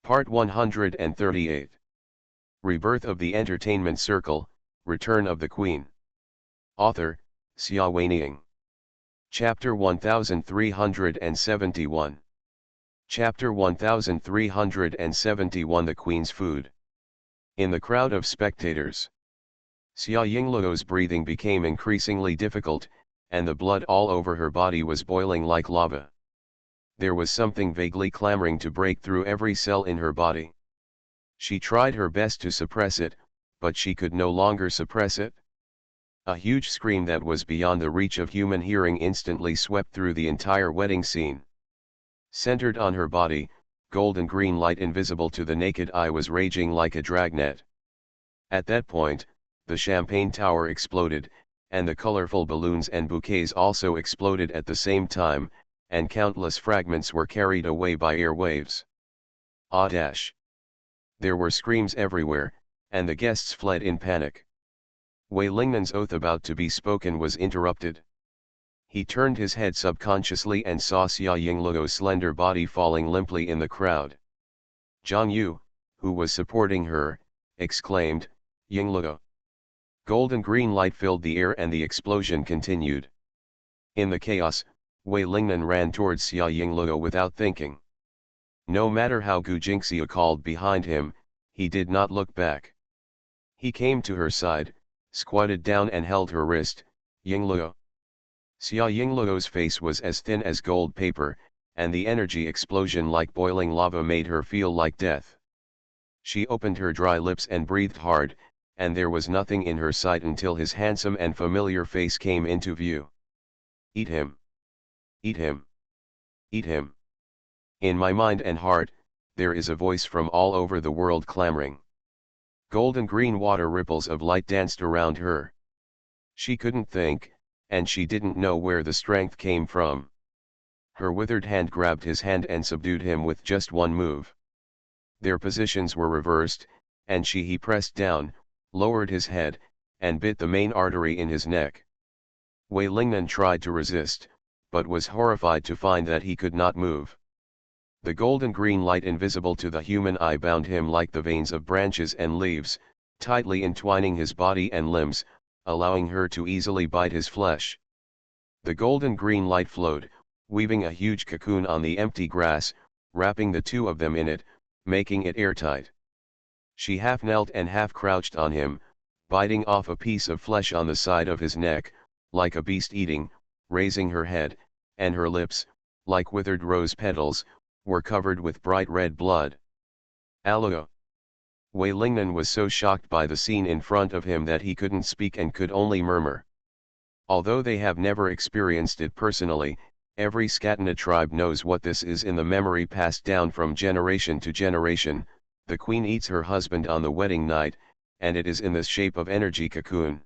Part 138. Rebirth of the Entertainment Circle, Return of the Queen. Author, Xia Weining. Chapter 1371. Chapter 1371 The Queen's Food. In the crowd of spectators, Xia Yingluo's breathing became increasingly difficult, and the blood all over her body was boiling like lava. There was something vaguely clamoring to break through every cell in her body. She tried her best to suppress it, but she could no longer suppress it. A huge scream that was beyond the reach of human hearing instantly swept through the entire wedding scene. Centered on her body, golden green light invisible to the naked eye was raging like a dragnet. At that point, the champagne tower exploded, and the colorful balloons and bouquets also exploded at the same time, and countless fragments were carried away by air waves. Ah! There were screams everywhere, and the guests fled in panic. Wei Lingnan's oath about to be spoken was interrupted. He turned his head subconsciously and saw Xia Yingluo's slender body falling limply in the crowd. Zhang Yu, who was supporting her, exclaimed, "Yingluo!" Golden green light filled the air and the explosion continued. In the chaos, Wei Lingnan ran towards Xia Yingluo without thinking. No matter how Gu Jingxiu called behind him, he did not look back. He came to her side, squatted down and held her wrist. "Yingluo." Xia Yingluo's face was as thin as gold paper, and the energy explosion like boiling lava made her feel like death. She opened her dry lips and breathed hard, and there was nothing in her sight until his handsome and familiar face came into view. "Eat him! Eat him! Eat him! In my mind and heart, there is a voice from all over the world clamoring." Golden green water ripples of light danced around her. She couldn't think, and she didn't know where the strength came from. Her withered hand grabbed his hand and subdued him with just one move. Their positions were reversed, and he pressed down, lowered his head, and bit the main artery in his neck. Wei Lingnan tried to resist, but was horrified to find that he could not move. The golden green light invisible to the human eye bound him like the veins of branches and leaves, tightly entwining his body and limbs, allowing her to easily bite his flesh. The golden green light flowed, weaving a huge cocoon on the empty grass, wrapping the two of them in it, making it airtight. She half knelt and half crouched on him, biting off a piece of flesh on the side of his neck, like a beast eating, raising her head, and her lips, like withered rose petals, were covered with bright red blood. "Aluo!" Wei Lingnan was so shocked by the scene in front of him that he couldn't speak and could only murmur. Although they have never experienced it personally, every Scatena tribe knows what this is in the memory passed down from generation to generation. The queen eats her husband on the wedding night, and it is in the shape of energy cocoon.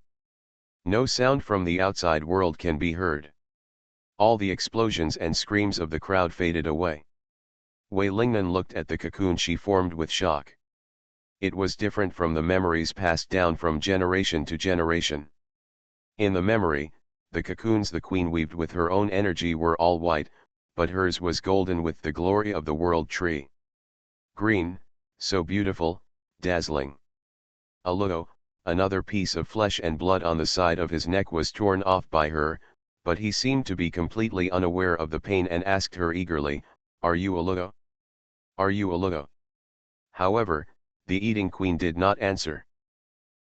No sound from the outside world can be heard. All the explosions and screams of the crowd faded away. Wei Lingnan looked at the cocoon she formed with shock. It was different from the memories passed down from generation to generation. In the memory, the cocoons the queen weaved with her own energy were all white, but hers was golden with the glory of the world tree. Green, so beautiful, dazzling. Aluo, another piece of flesh and blood on the side of his neck was torn off by her, but he seemed to be completely unaware of the pain and asked her eagerly, "Are you Aluo? Are you Aluo?" However, the eating queen did not answer.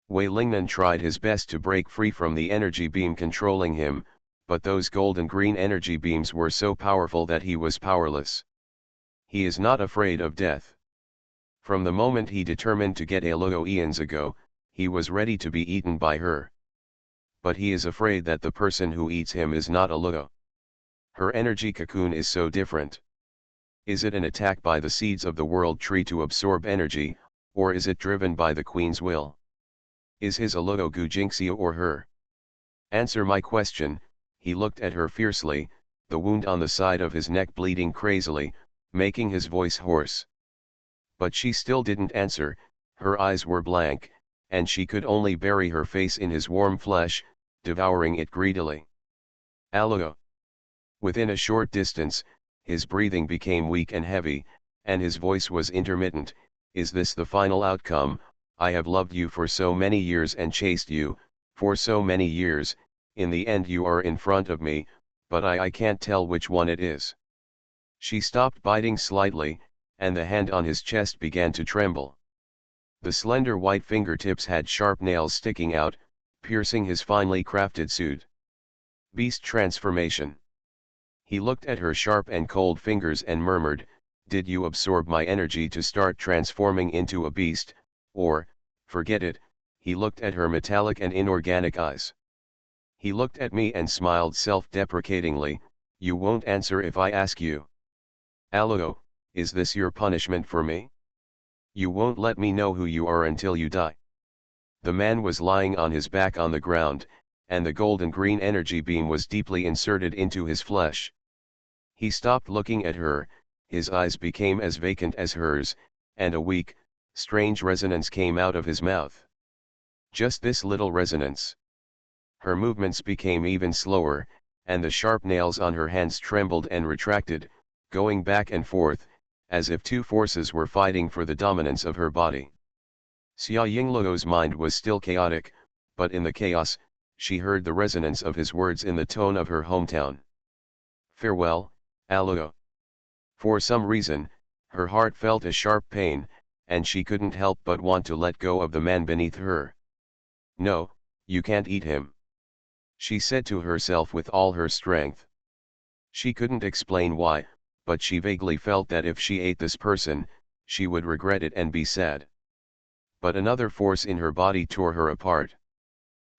Wei Lingnan tried his best to break free from the energy beam controlling him, but those golden green energy beams were so powerful that he was powerless. He is not afraid of death. From the moment he determined to get Aluo eons ago, he was ready to be eaten by her. But he is afraid that the person who eats him is not Aluo. Her energy cocoon is so different. Is it an attack by the seeds of the world tree to absorb energy, or is it driven by the queen's will? Is his Aluo Gu Jingxiu or her? Answer my question. He looked at her fiercely, the wound on the side of his neck bleeding crazily, making his voice hoarse. But she still didn't answer, her eyes were blank, and she could only bury her face in his warm flesh, devouring it greedily. "Aluo!" Within a short distance, his breathing became weak and heavy, and his voice was intermittent. Is this the final outcome? I have loved you for so many years and chased you, for so many years, in the end you are in front of me, but I can't tell which one it is. She stopped biting slightly, and the hand on his chest began to tremble. The slender white fingertips had sharp nails sticking out, piercing his finely crafted suit. Beast transformation. He looked at her sharp and cold fingers and murmured, "Did you absorb my energy to start transforming into a beast, or, forget it?" He looked at her metallic and inorganic eyes. He looked at me and smiled self-deprecatingly, "You won't answer if I ask you. Allo, is this your punishment for me? You won't let me know who you are until you die." The man was lying on his back on the ground, and the golden green energy beam was deeply inserted into his flesh. He stopped looking at her, his eyes became as vacant as hers, and a weak, strange resonance came out of his mouth. Just this little resonance. Her movements became even slower, and the sharp nails on her hands trembled and retracted, going back and forth, as if two forces were fighting for the dominance of her body. Xia Yingluo's mind was still chaotic, but in the chaos, she heard the resonance of his words in the tone of her hometown. "Farewell, Alluo." For some reason, her heart felt a sharp pain, and she couldn't help but want to let go of the man beneath her. "No, you can't eat him," she said to herself with all her strength. She couldn't explain why, but she vaguely felt that if she ate this person, she would regret it and be sad. But another force in her body tore her apart.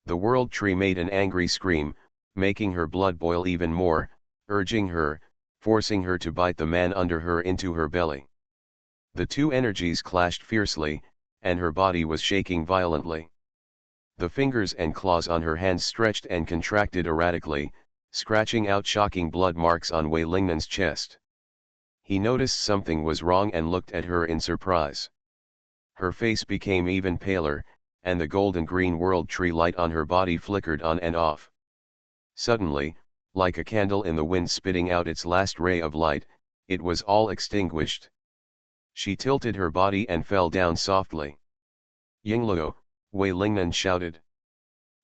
The world tree made an angry scream, making her blood boil even more, urging her, forcing her to bite the man under her into her belly. The two energies clashed fiercely, and her body was shaking violently. The fingers and claws on her hands stretched and contracted erratically, scratching out shocking blood marks on Wei Lingnan's chest. He noticed something was wrong and looked at her in surprise. Her face became even paler, and the golden green world tree light on her body flickered on and off. Suddenly, like a candle in the wind spitting out its last ray of light, it was all extinguished. She tilted her body and fell down softly. "Yingluo," Wei Lingnan shouted.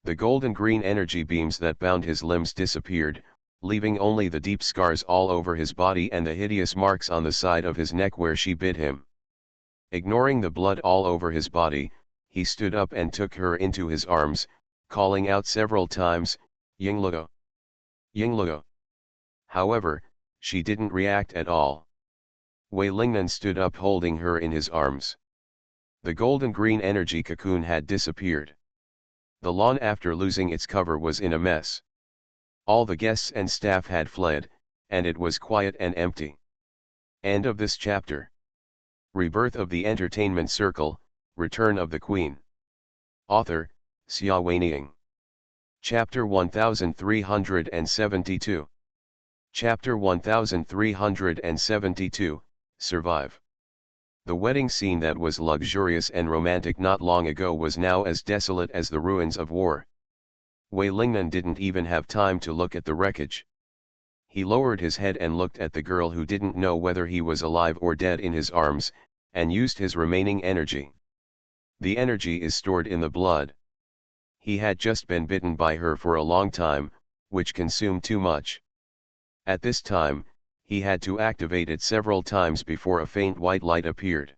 The golden green energy beams that bound his limbs disappeared, leaving only the deep scars all over his body and the hideous marks on the side of his neck where she bit him. Ignoring the blood all over his body, he stood up and took her into his arms, calling out several times, "Yingluo! Yingluo!" However, she didn't react at all. Wei Lingnan stood up holding her in his arms. The golden green energy cocoon had disappeared. The lawn after losing its cover was in a mess. All the guests and staff had fled, and it was quiet and empty. End of this chapter. Rebirth of the Entertainment Circle, Return of the Queen. Author, Xia Weining. Chapter 1372. Chapter 1372, Survive. The wedding scene that was luxurious and romantic not long ago was now as desolate as the ruins of war. Wei Lingnan didn't even have time to look at the wreckage. He lowered his head and looked at the girl who didn't know whether he was alive or dead in his arms, and used his remaining energy. The energy is stored in the blood. He had just been bitten by her for a long time, which consumed too much. At this time, he had to activate it several times before a faint white light appeared.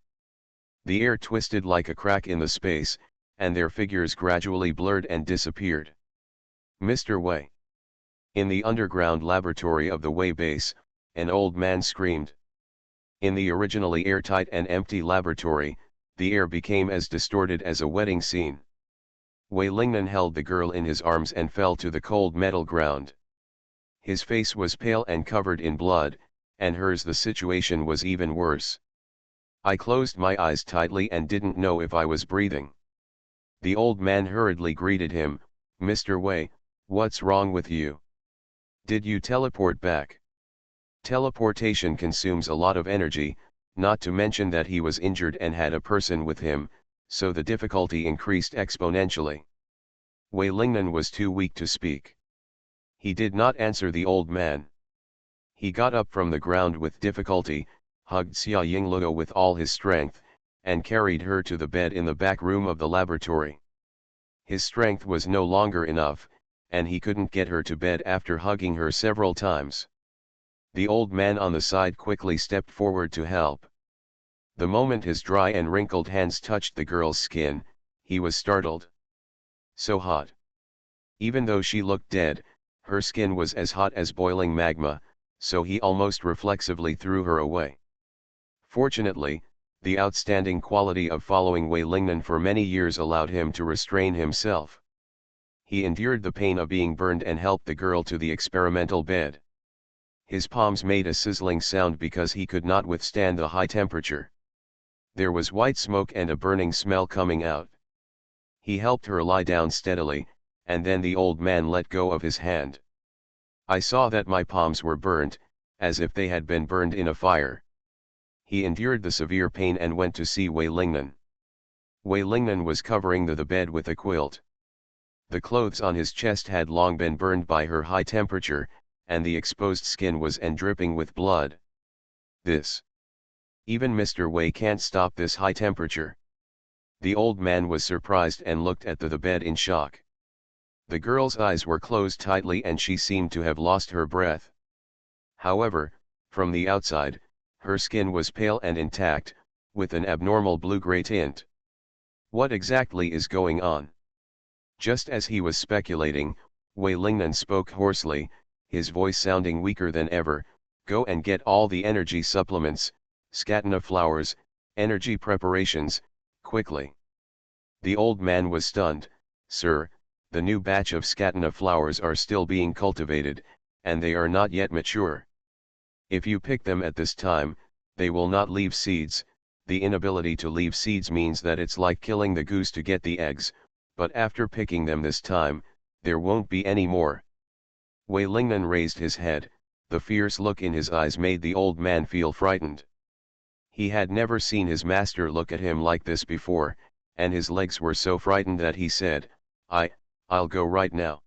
The air twisted like a crack in the space, and their figures gradually blurred and disappeared. "Mr. Wei." In the underground laboratory of the Wei base, an old man screamed. In the originally airtight and empty laboratory, the air became as distorted as a wedding scene. Wei Lingnan held the girl in his arms and fell to the cold metal ground. His face was pale and covered in blood, and hers the situation was even worse. I closed my eyes tightly and didn't know if I was breathing. The old man hurriedly greeted him, "Mr. Wei, what's wrong with you? Did you teleport back?" Teleportation consumes a lot of energy, not to mention that he was injured and had a person with him, so the difficulty increased exponentially. Wei Lingnan was too weak to speak. He did not answer the old man. He got up from the ground with difficulty, hugged Xia Yingluo with all his strength, and carried her to the bed in the back room of the laboratory. His strength was no longer enough, and he couldn't get her to bed after hugging her several times. The old man on the side quickly stepped forward to help. The moment his dry and wrinkled hands touched the girl's skin, he was startled. So hot. Even though she looked dead, her skin was as hot as boiling magma, so he almost reflexively threw her away. Fortunately, the outstanding quality of following Wei Lingnan for many years allowed him to restrain himself. He endured the pain of being burned and helped the girl to the experimental bed. His palms made a sizzling sound because he could not withstand the high temperature. There was white smoke and a burning smell coming out. He helped her lie down steadily, and then the old man let go of his hand. I saw that my palms were burnt, as if they had been burned in a fire. He endured the severe pain and went to see Wei Lingnan. Wei Lingnan was covering the bed with a quilt. The clothes on his chest had long been burned by her high temperature, and the exposed skin was dripping with blood. Even Mr. Wei can't stop this high temperature. The old man was surprised and looked at the bed in shock. The girl's eyes were closed tightly and she seemed to have lost her breath. However, from the outside, her skin was pale and intact, with an abnormal blue-gray tint. What exactly is going on? Just as he was speculating, Wei Lingnan spoke hoarsely, his voice sounding weaker than ever. Go and get all the energy supplements, scatena flowers, energy preparations, quickly. The old man was stunned. Sir, the new batch of scatena flowers are still being cultivated, and they are not yet mature. If you pick them at this time, they will not leave seeds. The inability to leave seeds means that it's like killing the goose to get the eggs, but after picking them this time, there won't be any more. Wei Lingnan raised his head. The fierce look in his eyes made the old man feel frightened. He had never seen his master look at him like this before, and his legs were so frightened that he said, I'll go right now.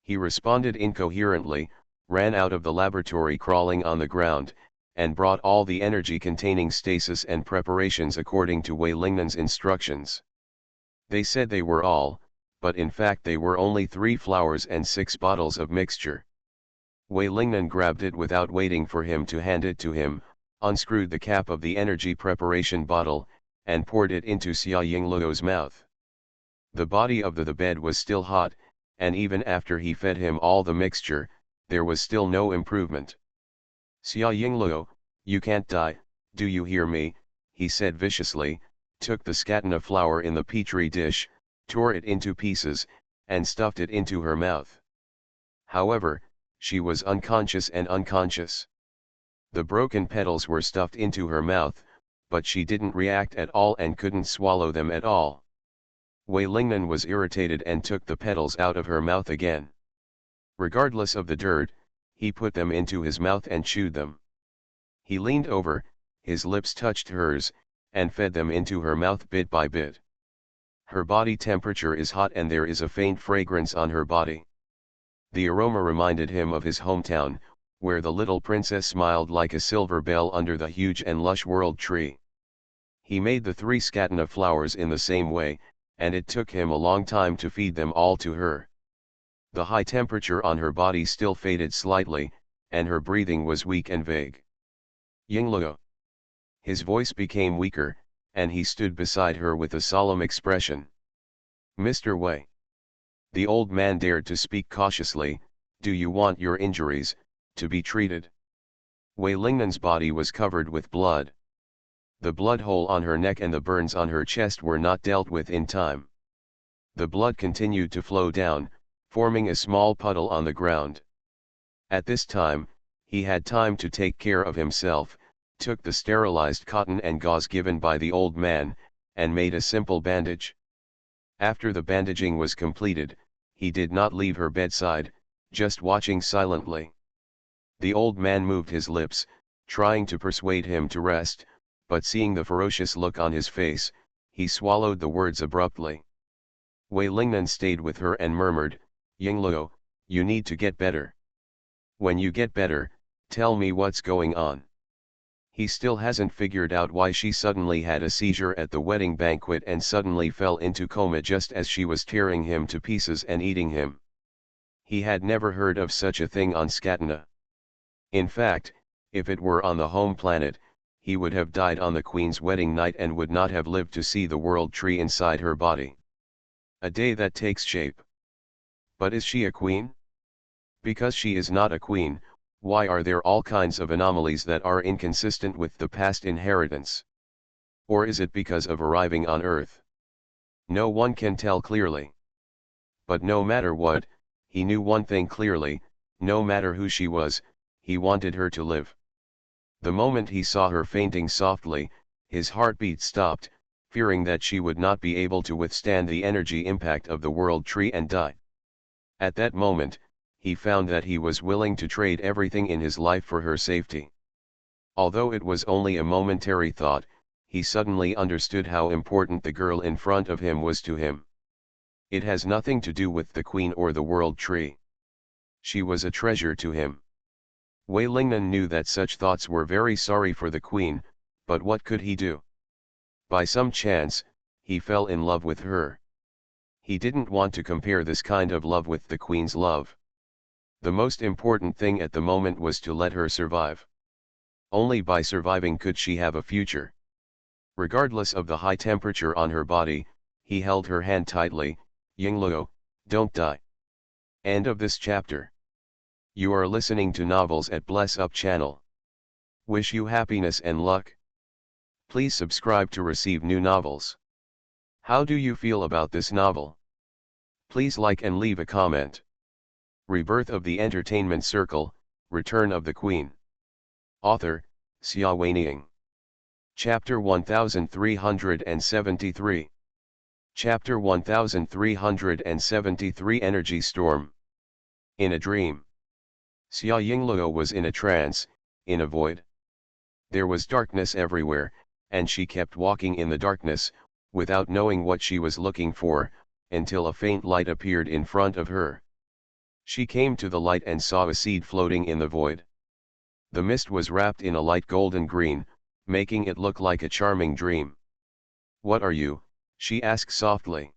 He responded incoherently, ran out of the laboratory crawling on the ground, and brought all the energy-containing stasis and preparations according to Wei Lingnan's instructions. They said they were all, but in fact they were only 3 flowers and 6 bottles of mixture. Wei Lingnan grabbed it without waiting for him to hand it to him, unscrewed the cap of the energy preparation bottle, and poured it into Xia Yingluo's mouth. The body of the bed was still hot, and even after he fed him all the mixture, there was still no improvement. Xia Yingluo, you can't die, do you hear me? He said viciously, took the scatena flower in the petri dish, tore it into pieces, and stuffed it into her mouth. However, she was unconscious and unconscious. The broken petals were stuffed into her mouth, but she didn't react at all and couldn't swallow them at all. Wei Lingnan was irritated and took the petals out of her mouth again. Regardless of the dirt, he put them into his mouth and chewed them. He leaned over, his lips touched hers, and fed them into her mouth bit by bit. Her body temperature is hot and there is a faint fragrance on her body. The aroma reminded him of his hometown, where the little princess smiled like a silver bell under the huge and lush world tree. He made the 3 scatena flowers in the same way, and it took him a long time to feed them all to her. The high temperature on her body still faded slightly, and her breathing was weak and vague. Yingluo. His voice became weaker, and he stood beside her with a solemn expression. Mr. Wei. The old man dared to speak cautiously, do you want your injuries to be treated? Wei Lingnan's body was covered with blood. The blood hole on her neck and the burns on her chest were not dealt with in time. The blood continued to flow down, forming a small puddle on the ground. At this time, he had time to take care of himself, took the sterilized cotton and gauze given by the old man, and made a simple bandage. After the bandaging was completed, he did not leave her bedside, just watching silently. The old man moved his lips, trying to persuade him to rest, but seeing the ferocious look on his face, he swallowed the words abruptly. Wei Lingnan stayed with her and murmured, Yingluo, you need to get better. When you get better, tell me what's going on. He still hasn't figured out why she suddenly had a seizure at the wedding banquet and suddenly fell into coma just as she was tearing him to pieces and eating him. He had never heard of such a thing on Scatena. In fact, if it were on the home planet, he would have died on the Queen's wedding night and would not have lived to see the world tree inside her body. A day that takes shape. But is she a queen? Because she is not a queen, why are there all kinds of anomalies that are inconsistent with the past inheritance? Or is it because of arriving on Earth? No one can tell clearly. But no matter what, he knew one thing clearly: no matter who she was, he wanted her to live. The moment he saw her fainting softly, his heartbeat stopped, fearing that she would not be able to withstand the energy impact of the world tree and die. At that moment, he found that he was willing to trade everything in his life for her safety. Although it was only a momentary thought, he suddenly understood how important the girl in front of him was to him. It has nothing to do with the Queen or the world tree. She was a treasure to him. Wei Lingnan knew that such thoughts were very sorry for the Queen, but what could he do? By some chance, he fell in love with her. He didn't want to compare this kind of love with the Queen's love. The most important thing at the moment was to let her survive. Only by surviving could she have a future. Regardless of the high temperature on her body, he held her hand tightly. Yingluo, don't die. End of this chapter. You are listening to Novels at Bless Up channel. Wish you happiness and luck. Please subscribe to receive new novels. How do you feel about this novel? Please like and leave a comment. Rebirth of the Entertainment Circle, Return of the Queen. Author, Xia Weining. Chapter 1373. Chapter 1373 Energy Storm. In a dream. Xia Yingluo was in a trance, in a void. There was darkness everywhere, and she kept walking in the darkness, without knowing what she was looking for, until a faint light appeared in front of her. She came to the light and saw a seed floating in the void. The mist was wrapped in a light golden green, making it look like a charming dream. "What are you?" she asked softly.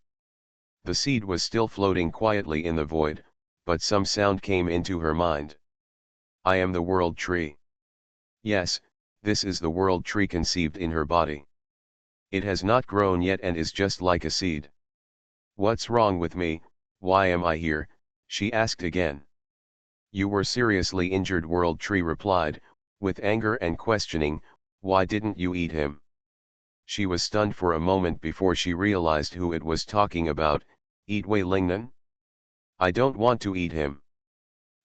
The seed was still floating quietly in the void, but some sound came into her mind. "I am the world tree." Yes, this is the world tree conceived in her body. It has not grown yet and is just like a seed. "What's wrong with me? Why am I here?" she asked again. "You were seriously injured," world tree replied, with anger and questioning. "Why didn't you eat him?" She was stunned for a moment before she realized who it was talking about. "Eat Wei Lingnan? I don't want to eat him.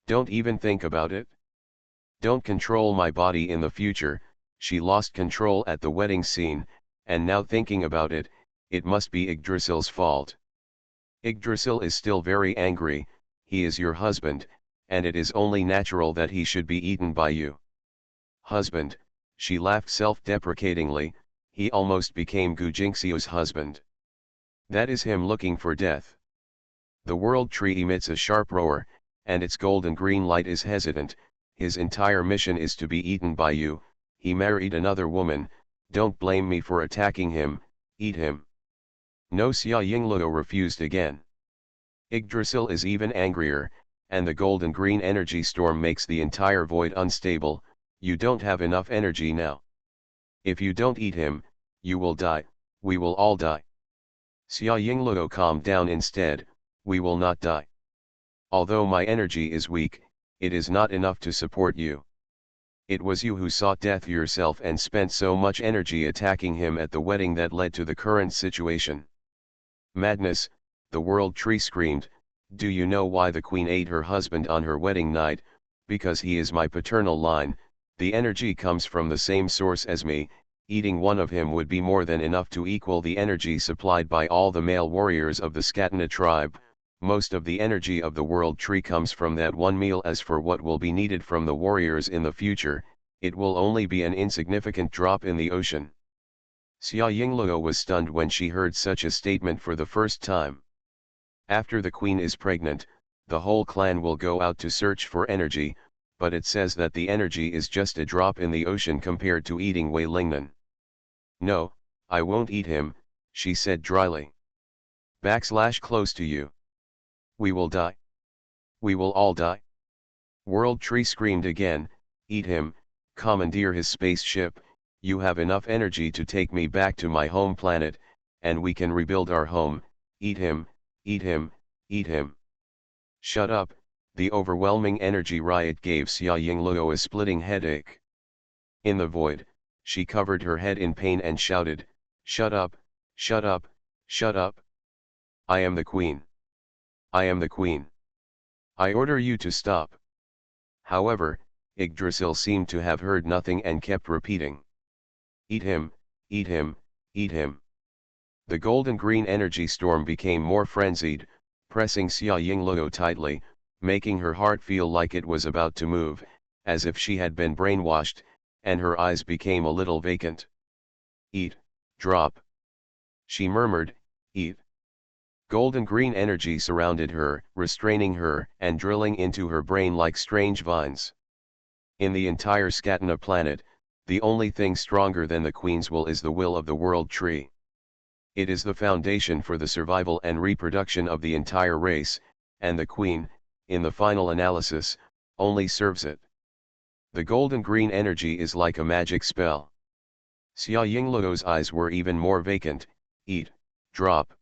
Don't even think about it. Don't control my body in the future." She lost control at the wedding scene, and now thinking about it, it must be Yggdrasil's fault. Yggdrasil is still very angry. He is your husband, and it is only natural that he should be eaten by you. Husband, she laughed self-deprecatingly. He almost became Gu Jingxiu's husband. That is him looking for death. The world tree emits a sharp roar, and its golden green light is hesitant. His entire mission is to be eaten by you. He married another woman. Don't blame me for attacking him. Eat him. No, Xia Yingluo refused again. Yggdrasil is even angrier, and the golden green energy storm makes the entire void unstable. You don't have enough energy now. If you don't eat him, you will die. We will all die. Xia Yingluo calmed down instead. We will not die. Although my energy is weak, it is not enough to support you. It was you who sought death yourself and spent so much energy attacking him at the wedding that led to the current situation. Madness, the world tree screamed. Do you know why the Queen ate her husband on her wedding night? Because he is my paternal line. The energy comes from the same source as me. Eating one of him would be more than enough to equal the energy supplied by all the male warriors of the Scatena tribe. Most of the energy of the world tree comes from that one meal. As for what will be needed from the warriors in the future, it will only be an insignificant drop in the ocean. Xia Yingluo was stunned when she heard such a statement for the first time. After the Queen is pregnant, the whole clan will go out to search for energy, but it says that the energy is just a drop in the ocean compared to eating Wei Lingnan. No, I won't eat him, she said dryly. Close to you. We will die. We will all die. World Tree screamed again, eat him, commandeer his spaceship, you have enough energy to take me back to my home planet, and we can rebuild our home, eat him, eat him, eat him. Shut up, the overwhelming energy riot gave Xia Yingluo a splitting headache. In the void, she covered her head in pain and shouted, shut up, shut up, shut up. I am the queen. I am the queen. I order you to stop. However, Yggdrasil seemed to have heard nothing and kept repeating. Eat him, eat him, eat him. The golden-green energy storm became more frenzied, pressing Xia Yingluo tightly, making her heart feel like it was about to move, as if she had been brainwashed, and her eyes became a little vacant. Eat, drop. She murmured, eat. Golden-green energy surrounded her, restraining her, and drilling into her brain like strange vines. In the entire Scatena planet, the only thing stronger than the Queen's will is the will of the World Tree. It is the foundation for the survival and reproduction of the entire race, and the Queen, in the final analysis, only serves it. The golden-green energy is like a magic spell. Xia Yingluo's eyes were even more vacant, eat, drop.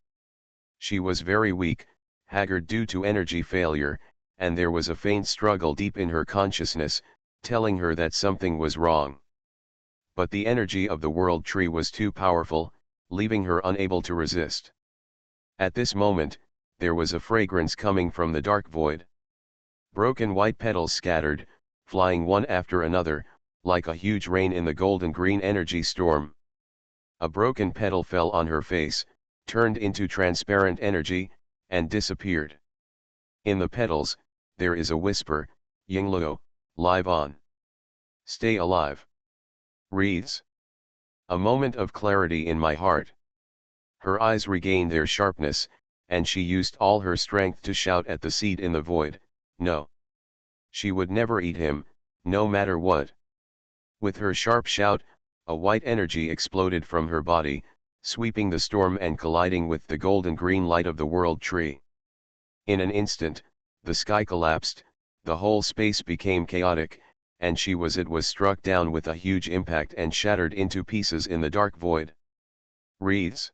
She was very weak, haggard due to energy failure, and there was a faint struggle deep in her consciousness, telling her that something was wrong. But the energy of the World Tree was too powerful, leaving her unable to resist. At this moment, there was a fragrance coming from the dark void. Broken white petals scattered, flying one after another, like a huge rain in the golden-green energy storm. A broken petal fell on her face, turned into transparent energy, and disappeared. In the petals, there is a whisper, Yingluo, live on. Stay alive. Wreaths. A moment of clarity in my heart. Her eyes regained their sharpness, and she used all her strength to shout at the seed in the void, no. She would never eat him, no matter what. With her sharp shout, a white energy exploded from her body, sweeping the storm and colliding with the golden-green light of the World Tree. In an instant, the sky collapsed, the whole space became chaotic, and it was struck down with a huge impact and shattered into pieces in the dark void. Wreaths.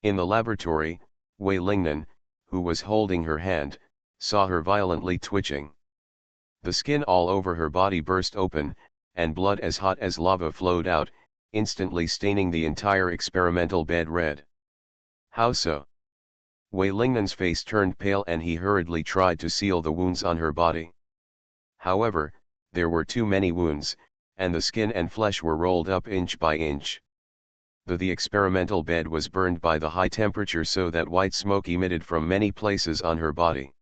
In the laboratory, Wei Lingnan, who was holding her hand, saw her violently twitching. The skin all over her body burst open, and blood as hot as lava flowed out, instantly staining the entire experimental bed red. How so? Wei Lingnan's face turned pale and he hurriedly tried to seal the wounds on her body. However, there were too many wounds, and the skin and flesh were rolled up inch by inch. The experimental bed was burned by the high temperature so that white smoke emitted from many places on her body.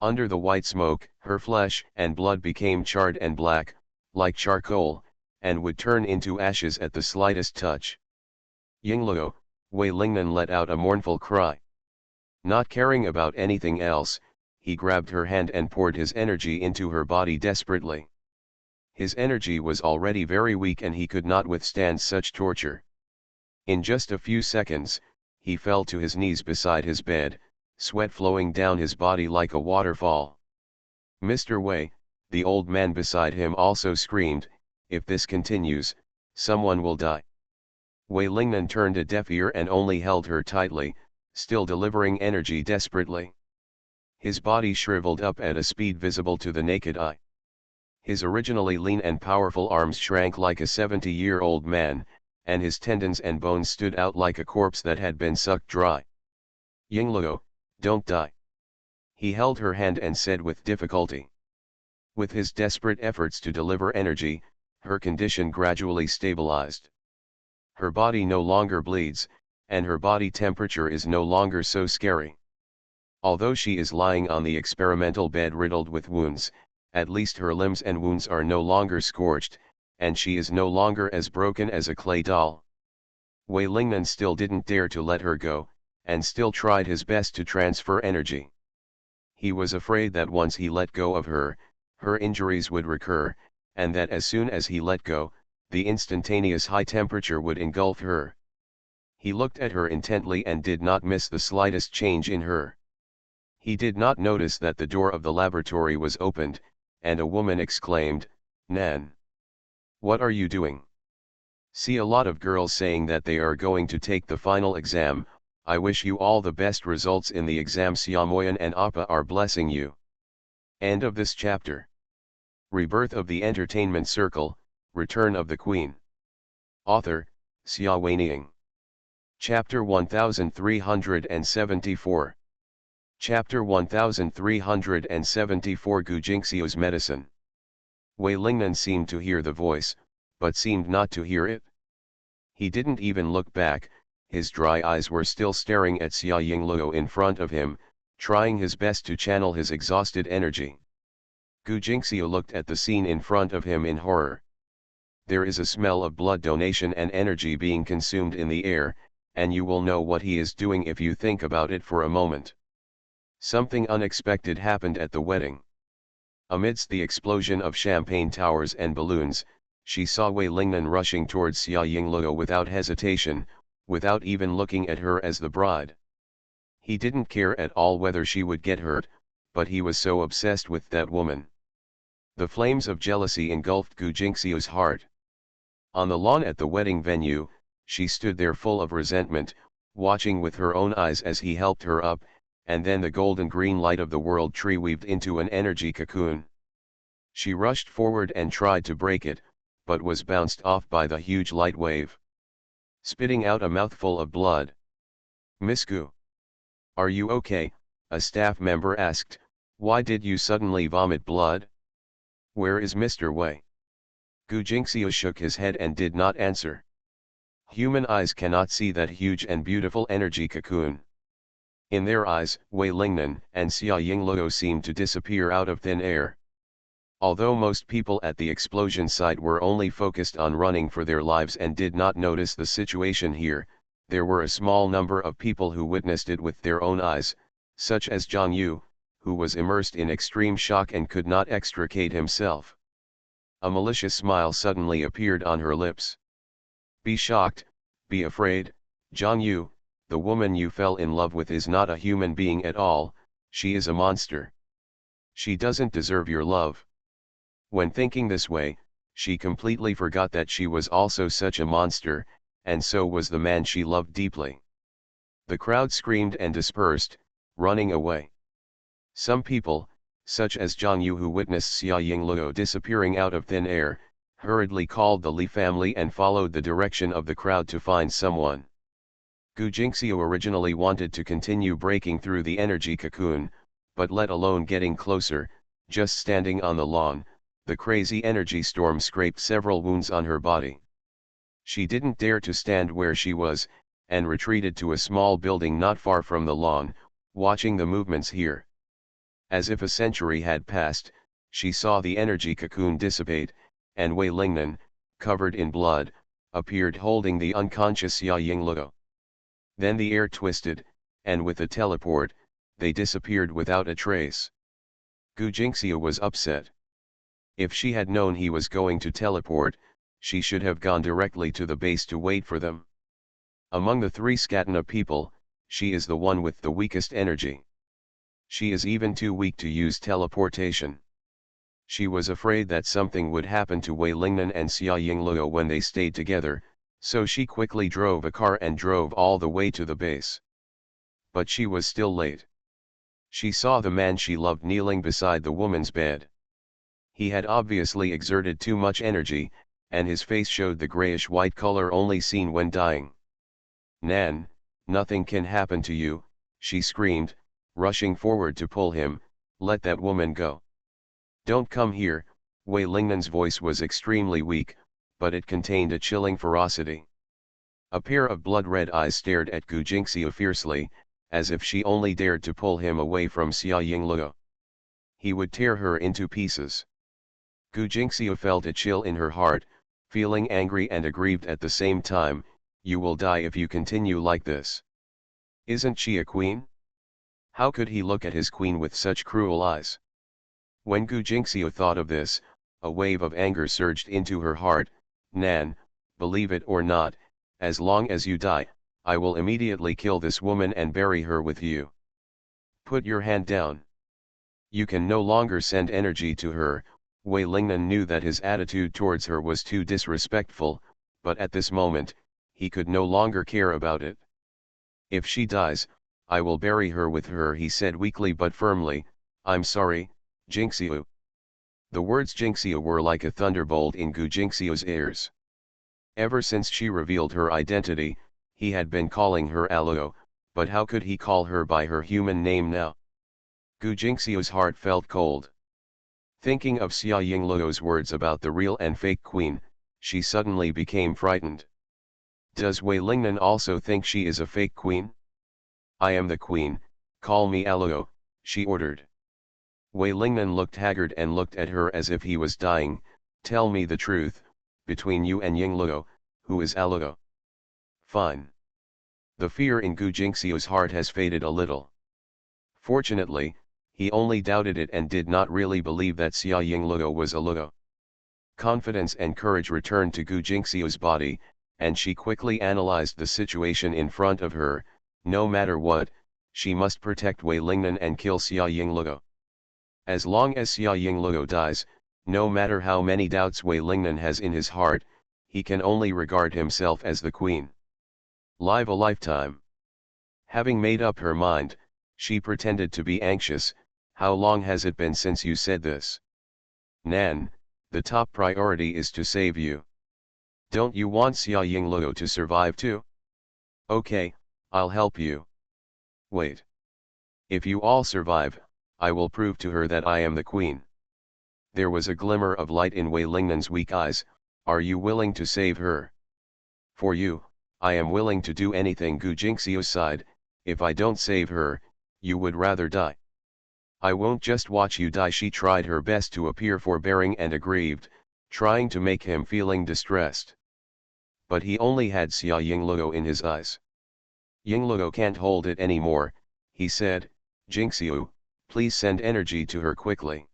Under the white smoke, her flesh and blood became charred and black, like charcoal, and would turn into ashes at the slightest touch. Yingluo, Wei Lingnan let out a mournful cry. Not caring about anything else, he grabbed her hand and poured his energy into her body desperately. His energy was already very weak and he could not withstand such torture. In just a few seconds, he fell to his knees beside his bed, sweat flowing down his body like a waterfall. Mr. Wei, the old man beside him also screamed, if this continues, someone will die. Wei Lingnan turned a deaf ear and only held her tightly, still delivering energy desperately. His body shriveled up at a speed visible to the naked eye. His originally lean and powerful arms shrank like a 70-year-old man, and his tendons and bones stood out like a corpse that had been sucked dry. Yingluo, don't die. He held her hand and said with difficulty. With his desperate efforts to deliver energy, her condition gradually stabilized. Her body no longer bleeds, and her body temperature is no longer so scary. Although she is lying on the experimental bed riddled with wounds, at least her limbs and wounds are no longer scorched, and she is no longer as broken as a clay doll. Wei Lingnan still didn't dare to let her go, and still tried his best to transfer energy. He was afraid that once he let go of her, her injuries would recur, and that as soon as he let go, the instantaneous high temperature would engulf her. He looked at her intently and did not miss the slightest change in her. He did not notice that the door of the laboratory was opened, and a woman exclaimed, "Nan! What are you doing?" See a lot of girls saying that they are going to take the final exam. I wish you all the best results in the exam. Siamoyan and Appa are blessing you. End of this chapter. Rebirth of the Entertainment Circle, Return of the Queen. Author, Xia Weiniang. Chapter 1374. Chapter 1374 Gu Jingxiu's Medicine. Wei Lingnan seemed to hear the voice, but seemed not to hear it. He didn't even look back, his dry eyes were still staring at Xia Yingluo in front of him, trying his best to channel his exhausted energy. Gu Jingxiu looked at the scene in front of him in horror. There is a smell of blood donation and energy being consumed in the air, and you will know what he is doing if you think about it for a moment. Something unexpected happened at the wedding. Amidst the explosion of champagne towers and balloons, she saw Wei Lingnan rushing towards Xia Yingluo without hesitation, without even looking at her as the bride. He didn't care at all whether she would get hurt, but he was so obsessed with that woman. The flames of jealousy engulfed Gu Jingxiu's heart. On the lawn at the wedding venue, she stood there full of resentment, watching with her own eyes as he helped her up, and then the golden green light of the world tree weaved into an energy cocoon. She rushed forward and tried to break it, but was bounced off by the huge light wave. Spitting out a mouthful of blood. "Miss Gu, are you okay?" a staff member asked. "Why did you suddenly vomit blood? Where is Mr. Wei?" Gu Jingxiu shook his head and did not answer. Human eyes cannot see that huge and beautiful energy cocoon. In their eyes, Wei Lingnan and Xia Yingluo seemed to disappear out of thin air. Although most people at the explosion site were only focused on running for their lives and did not notice the situation here, there were a small number of people who witnessed it with their own eyes, such as Zhang Yu, who was immersed in extreme shock and could not extricate himself. A malicious smile suddenly appeared on her lips. "Be shocked, be afraid, Zhang Yu, the woman you fell in love with is not a human being at all, she is a monster. She doesn't deserve your love." When thinking this way, she completely forgot that she was also such a monster, and so was the man she loved deeply. The crowd screamed and dispersed, running away. Some people, such as Zhang Yu who witnessed Xia Yingluo disappearing out of thin air, hurriedly called the Li family and followed the direction of the crowd to find someone. Gu Jingxiu originally wanted to continue breaking through the energy cocoon, but let alone getting closer, just standing on the lawn, the crazy energy storm scraped several wounds on her body. She didn't dare to stand where she was, and retreated to a small building not far from the lawn, watching the movements here. As if a century had passed, she saw the energy cocoon dissipate, and Wei Lingnan, covered in blood, appeared holding the unconscious Xia Yingluo. Then the air twisted, and with a teleport, they disappeared without a trace. Gu Jingxiu was upset. If she had known he was going to teleport, she should have gone directly to the base to wait for them. Among the three Scatena people, she is the one with the weakest energy. She is even too weak to use teleportation. She was afraid that something would happen to Wei Lingnan and Xia Yingluo when they stayed together, so she quickly drove a car and drove all the way to the base. But she was still late. She saw the man she loved kneeling beside the woman's bed. He had obviously exerted too much energy, and his face showed the grayish-white color only seen when dying. "Nan, nothing can happen to you," she screamed, rushing forward to pull him. "Let that woman go. Don't come here." Wei Lingnan's voice was extremely weak, but it contained a chilling ferocity. A pair of blood-red eyes stared at Gu Jingxiu fiercely, as if she only dared to pull him away from Xia Yingluo. He would tear her into pieces. Gu Jingxiu felt a chill in her heart, feeling angry and aggrieved at the same time. "You will die if you continue like this. Isn't she a queen?" How could he look at his queen with such cruel eyes? When Gu Jingxiu thought of this, a wave of anger surged into her heart. Nan, believe it or not, as long as you die, I will immediately kill this woman and bury her with you. Put your hand down. You can no longer send energy to her. Wei Lingnan knew that his attitude towards her was too disrespectful, but at this moment, he could no longer care about it. If she dies, I will bury her with her, he said weakly but firmly. I'm sorry, Jingxiu. The words Jingxiu were like a thunderbolt in Gu Jingxiu's ears. Ever since she revealed her identity, he had been calling her Aluo, but how could he call her by her human name now? Gu Jingxiu's heart felt cold. Thinking of Xia Yingluo's words about the real and fake queen, she suddenly became frightened. Does Wei Lingnan also think she is a fake queen? I am the queen, call me Aluo, she ordered. Wei Lingnan looked haggard and looked at her as if he was dying. Tell me the truth, between you and Yingluo, who is Aluo? Fine. The fear in Gu Jingxiu's heart has faded a little. Fortunately, he only doubted it and did not really believe that Xia Yingluo was Aluo. Confidence and courage returned to Gu Jingxiu's body, and she quickly analyzed the situation in front of her. No matter what, she must protect Wei Lingnan and kill Xia Yingluo. As long as Xia Yingluo dies, no matter how many doubts Wei Lingnan has in his heart, he can only regard himself as the queen. Live a lifetime. Having made up her mind, she pretended to be anxious. How long has it been since you said this? Nan, the top priority is to save you. Don't you want Xia Yingluo to survive too? Okay, I'll help you. Wait. If you all survive, I will prove to her that I am the queen. There was a glimmer of light in Wei Lingnan's weak eyes. Are you willing to save her? For you, I am willing to do anything. Gu Jingxiu sighed. If I don't save her, you would rather die. I won't just watch you die. She tried her best to appear forbearing and aggrieved, trying to make him feeling distressed. But he only had Xia Yingluo in his eyes. Yingluo can't hold it anymore, he said. Jingxiu, please send energy to her quickly.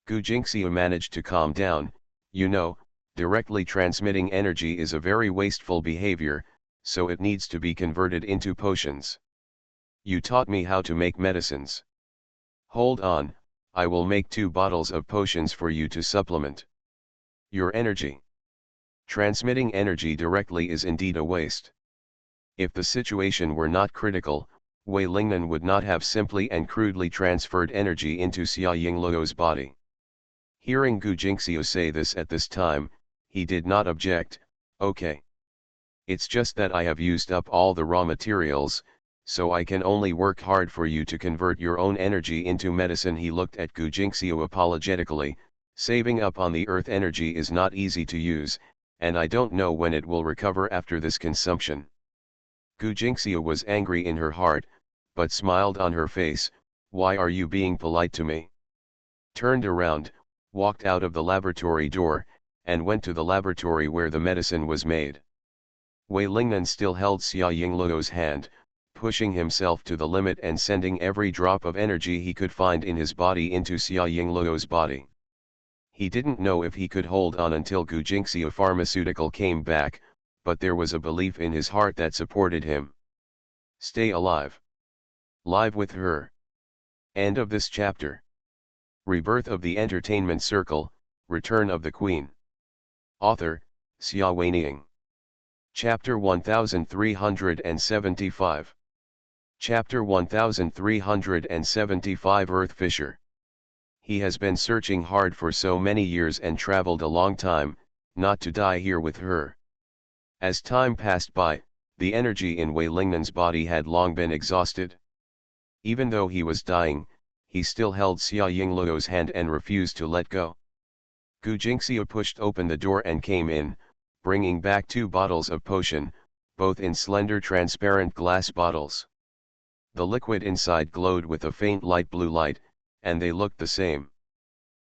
Gu Jingxiu managed to calm down. You know, directly transmitting energy is a very wasteful behavior, so it needs to be converted into potions. You taught me how to make medicines. Hold on, I will make 2 bottles of potions for you to supplement your energy. Transmitting energy directly is indeed a waste. If the situation were not critical, Wei Lingnan would not have simply and crudely transferred energy into Xia Yingluo's body. Hearing Gu Jingxiu say this at this time, he did not object. Okay. It's just that I have used up all the raw materials, so I can only work hard for you to convert your own energy into medicine. He looked at Gu Jingxiu apologetically. Saving up on the earth energy is not easy to use, and I don't know when it will recover after this consumption. Gu Jingxiu was angry in her heart, but smiled on her face. Why are you being polite to me? Turned around, walked out of the laboratory door, and went to the laboratory where the medicine was made. Wei Lingnan still held Xia Yingluo's hand, pushing himself to the limit and sending every drop of energy he could find in his body into Xia Yingluo's body. He didn't know if he could hold on until Gu Jingxiu Pharmaceutical came back, but there was a belief in his heart that supported him. Stay alive. Live with her. End of this chapter. Rebirth of the Entertainment Circle, Return of the Queen. Author, Xia Weining. Chapter 1375. Chapter 1375 Earth Fisher. He has been searching hard for so many years and traveled a long time, not to die here with her. As time passed by, the energy in Wei Lingnan's body had long been exhausted. Even though he was dying, he still held Xia Yingluo's hand and refused to let go. Gu Jingxiu pushed open the door and came in, bringing back 2 bottles of potion, both in slender transparent glass bottles. The liquid inside glowed with a faint light blue light, and they looked the same.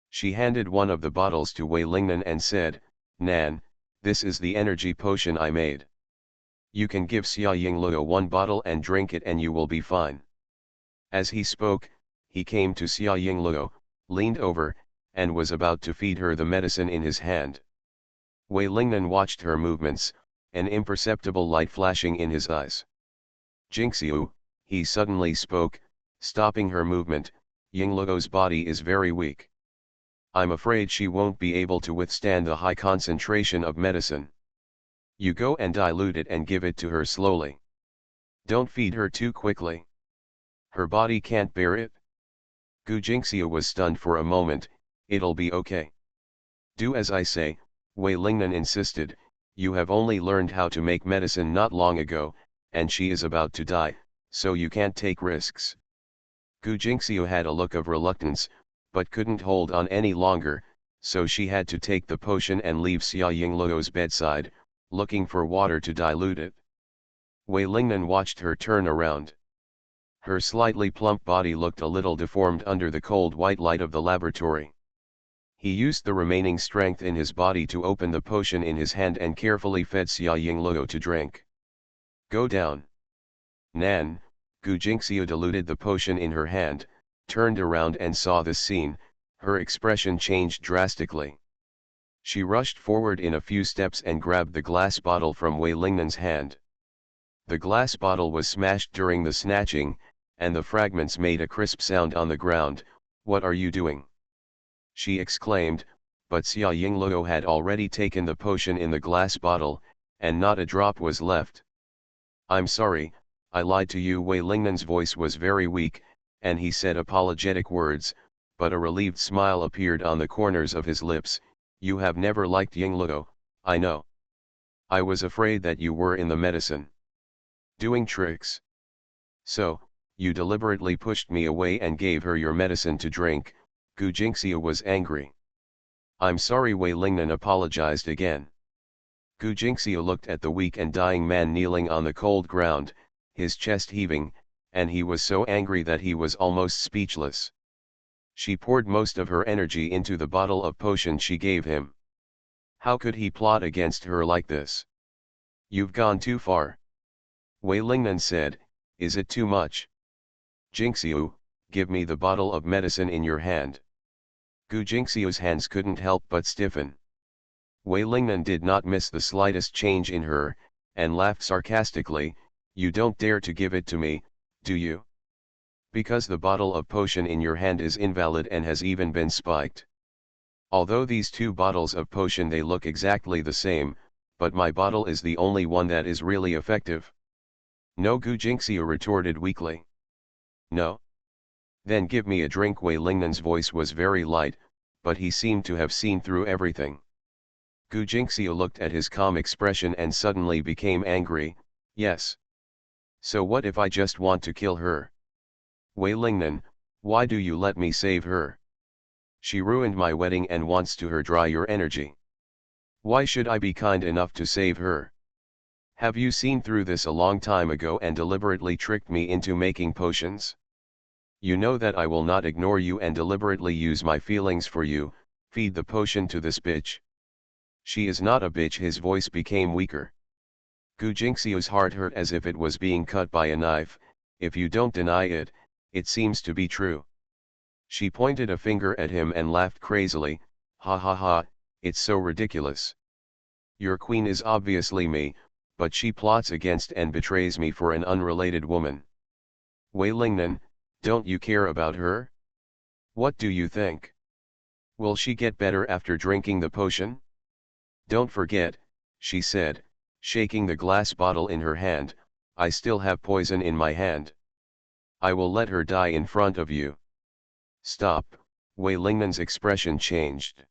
She handed one of the bottles to Wei Lingnan and said, Nan, this is the energy potion I made. You can give Xia Yingluo 1 bottle and drink it and you will be fine. As he spoke, he came to Xia Yingluo. leaned over, and was about to feed her the medicine in his hand. Wei Lingnan watched her movements, an imperceptible light flashing in his eyes. "Jingxiu," he suddenly spoke, stopping her movement, "Yingluo's body is very weak. I'm afraid she won't be able to withstand the high concentration of medicine. You go and dilute it and give it to her slowly. Don't feed her too quickly. Her body can't bear it." Gu Jingxiu was stunned for a moment. "It'll be okay. Do as I say," Wei Lingnan insisted. "You have only learned how to make medicine not long ago, and she is about to die, so you can't take risks." Gu Jingxiu had a look of reluctance, but couldn't hold on any longer, so she had to take the potion and leave Xia Yingluo's bedside, looking for water to dilute it. Wei Lingnan watched her turn around. Her slightly plump body looked a little deformed under the cold white light of the laboratory. He used the remaining strength in his body to open the potion in his hand and carefully fed Xia Yingluo to drink. "Go down." "Nan," Gu Jingxiu diluted the potion in her hand, turned around and saw this scene. Her expression changed drastically. She rushed forward in a few steps and grabbed the glass bottle from Wei Lingnan's hand. The glass bottle was smashed during the snatching, and the fragments made a crisp sound on the ground. "What are you doing?" she exclaimed, but Xia Yingluo had already taken the potion in the glass bottle, and not a drop was left. "I'm sorry, I lied to you." Wei Lingnan's voice was very weak, and he said apologetic words, but a relieved smile appeared on the corners of his lips. "You have never liked Yingluo, I know. I was afraid that you were in the medicine doing tricks. So, you deliberately pushed me away and gave her your medicine to drink." Gu Jingxiu was angry. "I'm sorry." Wei Lingnan apologized again. Gu Jingxiu looked at the weak and dying man kneeling on the cold ground, his chest heaving, and he was so angry that he was almost speechless. She poured most of her energy into the bottle of potion she gave him. How could he plot against her like this? "You've gone too far," Wei Lingnan said. "Is it too much? Jingxiu, give me the bottle of medicine in your hand." Gu Jingxiu's hands couldn't help but stiffen. Wei Lingnan did not miss the slightest change in her, and laughed sarcastically. "You don't dare to give it to me, do you? Because the bottle of potion in your hand is invalid and has even been spiked. Although these two bottles of potion, they look exactly the same, but my bottle is the only one that is really effective." "No," Gu Jingxiu retorted weakly. "No? Then give me a drink." Wei Lingnan's voice was very light, but he seemed to have seen through everything. Gu Jingxiu looked at his calm expression and suddenly became angry. "Yes. So what if I just want to kill her? Wei Lingnan, why do you let me save her? She ruined my wedding and wants to dry your energy. Why should I be kind enough to save her? Have you seen through this a long time ago and deliberately tricked me into making potions? You know that I will not ignore you and deliberately use my feelings for you. Feed the potion to this bitch." "She is not a bitch." His voice became weaker. Gu Jingxiu's heart hurt as if it was being cut by a knife. "If you don't deny it, it seems to be true." She pointed a finger at him and laughed crazily. "Ha ha ha, it's so ridiculous. Your queen is obviously me, but she plots against and betrays me for an unrelated woman. Wei Lingnan, don't you care about her? What do you think? Will she get better after drinking the potion? Don't forget," she said, shaking the glass bottle in her hand, "I still have poison in my hand. I will let her die in front of you." "Stop." Wei Lingnan's expression changed.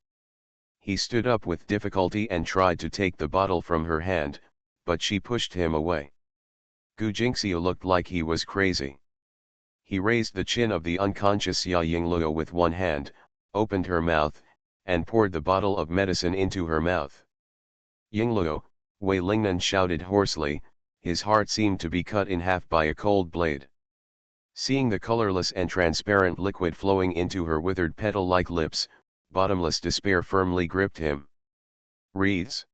He stood up with difficulty and tried to take the bottle from her hand, but she pushed him away. Gu Jingxiu looked like he was crazy. He raised the chin of the unconscious Xia Yingluo with one hand, opened her mouth, and poured the bottle of medicine into her mouth. "Yingluo," Wei Lingnan shouted hoarsely, his heart seemed to be cut in half by a cold blade. Seeing the colorless and transparent liquid flowing into her withered petal-like lips, bottomless despair firmly gripped him. "Wreaths."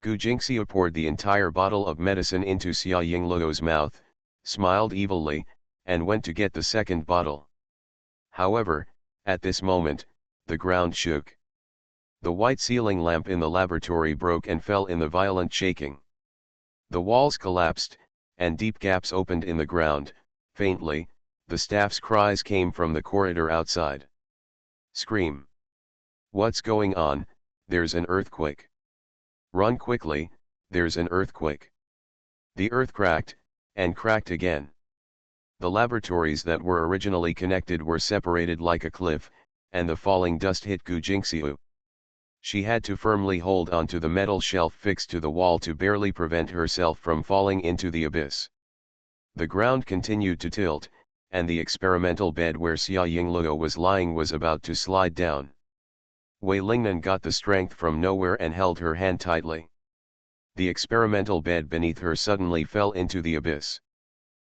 Gu Jingxiu poured the entire bottle of medicine into Xia Yingluo's mouth, smiled evilly, and went to get the second bottle. However, At this moment, the ground shook. The white ceiling lamp in the laboratory broke and fell in the violent shaking. The walls collapsed, and deep gaps opened in the ground. Faintly, the staff's cries came from the corridor outside. Scream. What's going on? There's an earthquake. Run quickly, there's an earthquake. The earth cracked, and cracked again. The laboratories that were originally connected were separated like a cliff, and the falling dust hit Gu Jingxiu. She had to firmly hold onto the metal shelf fixed to the wall to barely prevent herself from falling into the abyss. The ground continued to tilt, and the experimental bed where Xia Yingluo was lying was about to slide down. Wei Lingnan got the strength from nowhere and held her hand tightly. The experimental bed beneath her suddenly fell into the abyss.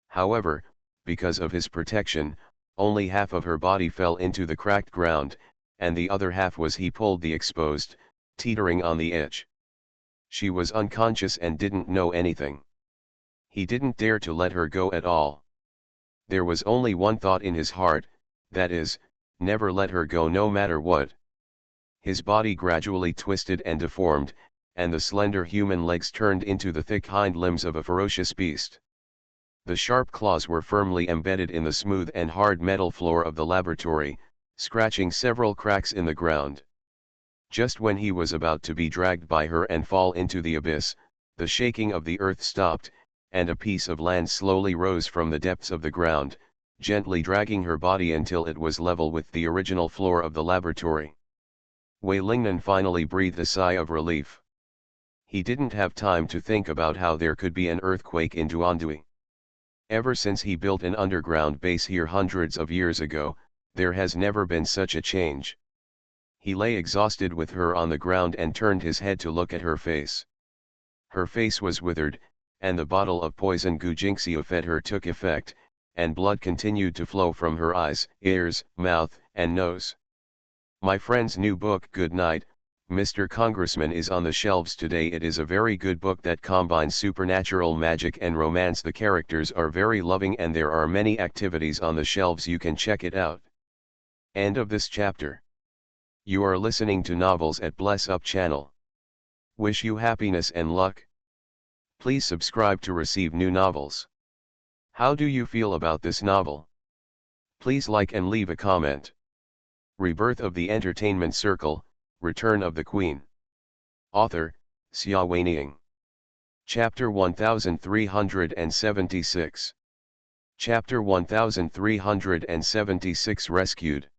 However, because of his protection, only half of her body fell into the cracked ground, and the other half was he pulled the exposed, teetering on the edge. She was unconscious and didn't know anything. He didn't dare to let her go at all. There was only one thought in his heart, that is, never let her go no matter what. His body gradually twisted and deformed, and the slender human legs turned into the thick hind limbs of a ferocious beast. The sharp claws were firmly embedded in the smooth and hard metal floor of the laboratory, scratching several cracks in the ground. Just when he was about to be dragged by her and fall into the abyss, the shaking of the earth stopped, and a piece of land slowly rose from the depths of the ground, gently dragging her body until it was level with the original floor of the laboratory. Wei Lingnan finally breathed a sigh of relief. He didn't have time to think about how there could be an earthquake in Duandui. Ever since he built an underground base here hundreds of years ago, there has never been such a change. He lay exhausted with her on the ground and turned his head to look at her face. Her face was withered, and the bottle of poison Gu Jingxiu fed her took effect, and blood continued to flow from her eyes, ears, mouth, and nose. My friend's new book Good Night, Mr. Congressman is on the shelves today. It is a very good book that combines supernatural magic and romance. The characters are very loving and there are many activities on the shelves. You can check it out. End of this chapter. You are listening to Novels at Bless Up channel. Wish you happiness and luck. Please subscribe to receive new novels. How do you feel about this novel? Please like and leave a comment. Rebirth of the Entertainment Circle, Return of the Queen. Author, Xia Weining. Chapter 1376. Chapter 1376 Rescued.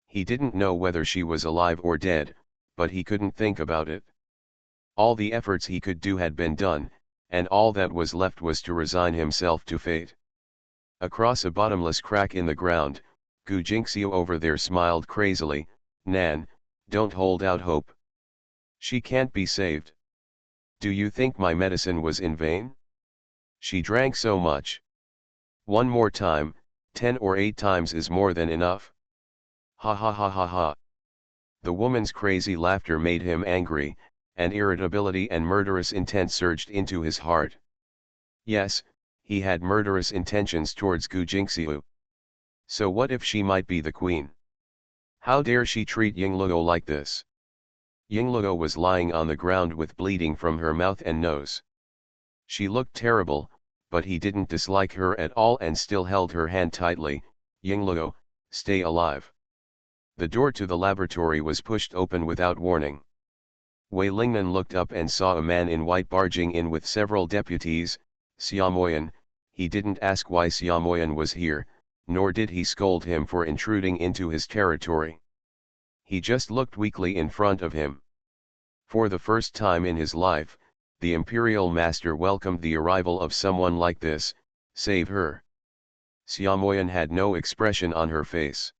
He didn't know whether she was alive or dead, but he couldn't think about it. All the efforts he could do had been done, and all that was left was to resign himself to fate. Across a bottomless crack in the ground, Gu Jingxiu over there smiled crazily. Nan, don't hold out hope. She can't be saved. Do you think my medicine was in vain? She drank so much. One more time, 10 or 8 times is more than enough. Ha ha ha ha ha. The woman's crazy laughter made him angry, and irritability and murderous intent surged into his heart. Yes, he had murderous intentions towards Gu Jingxiu. So what if she might be the queen? How dare she treat Yingluo like this? Yingluo was lying on the ground with bleeding from her mouth and nose. She looked terrible, but he didn't dislike her at all and still held her hand tightly. Yingluo, stay alive. The door to the laboratory was pushed open without warning. Wei Lingnan looked up and saw a man in white barging in with several deputies. Xia Moyan. He didn't ask why Xia Moyan was here, nor did he scold him for intruding into his territory. He just looked weakly in front of him. For the first time in his life, the Imperial Master welcomed the arrival of someone like this. Save her. Xia Moyan had no expression on her face.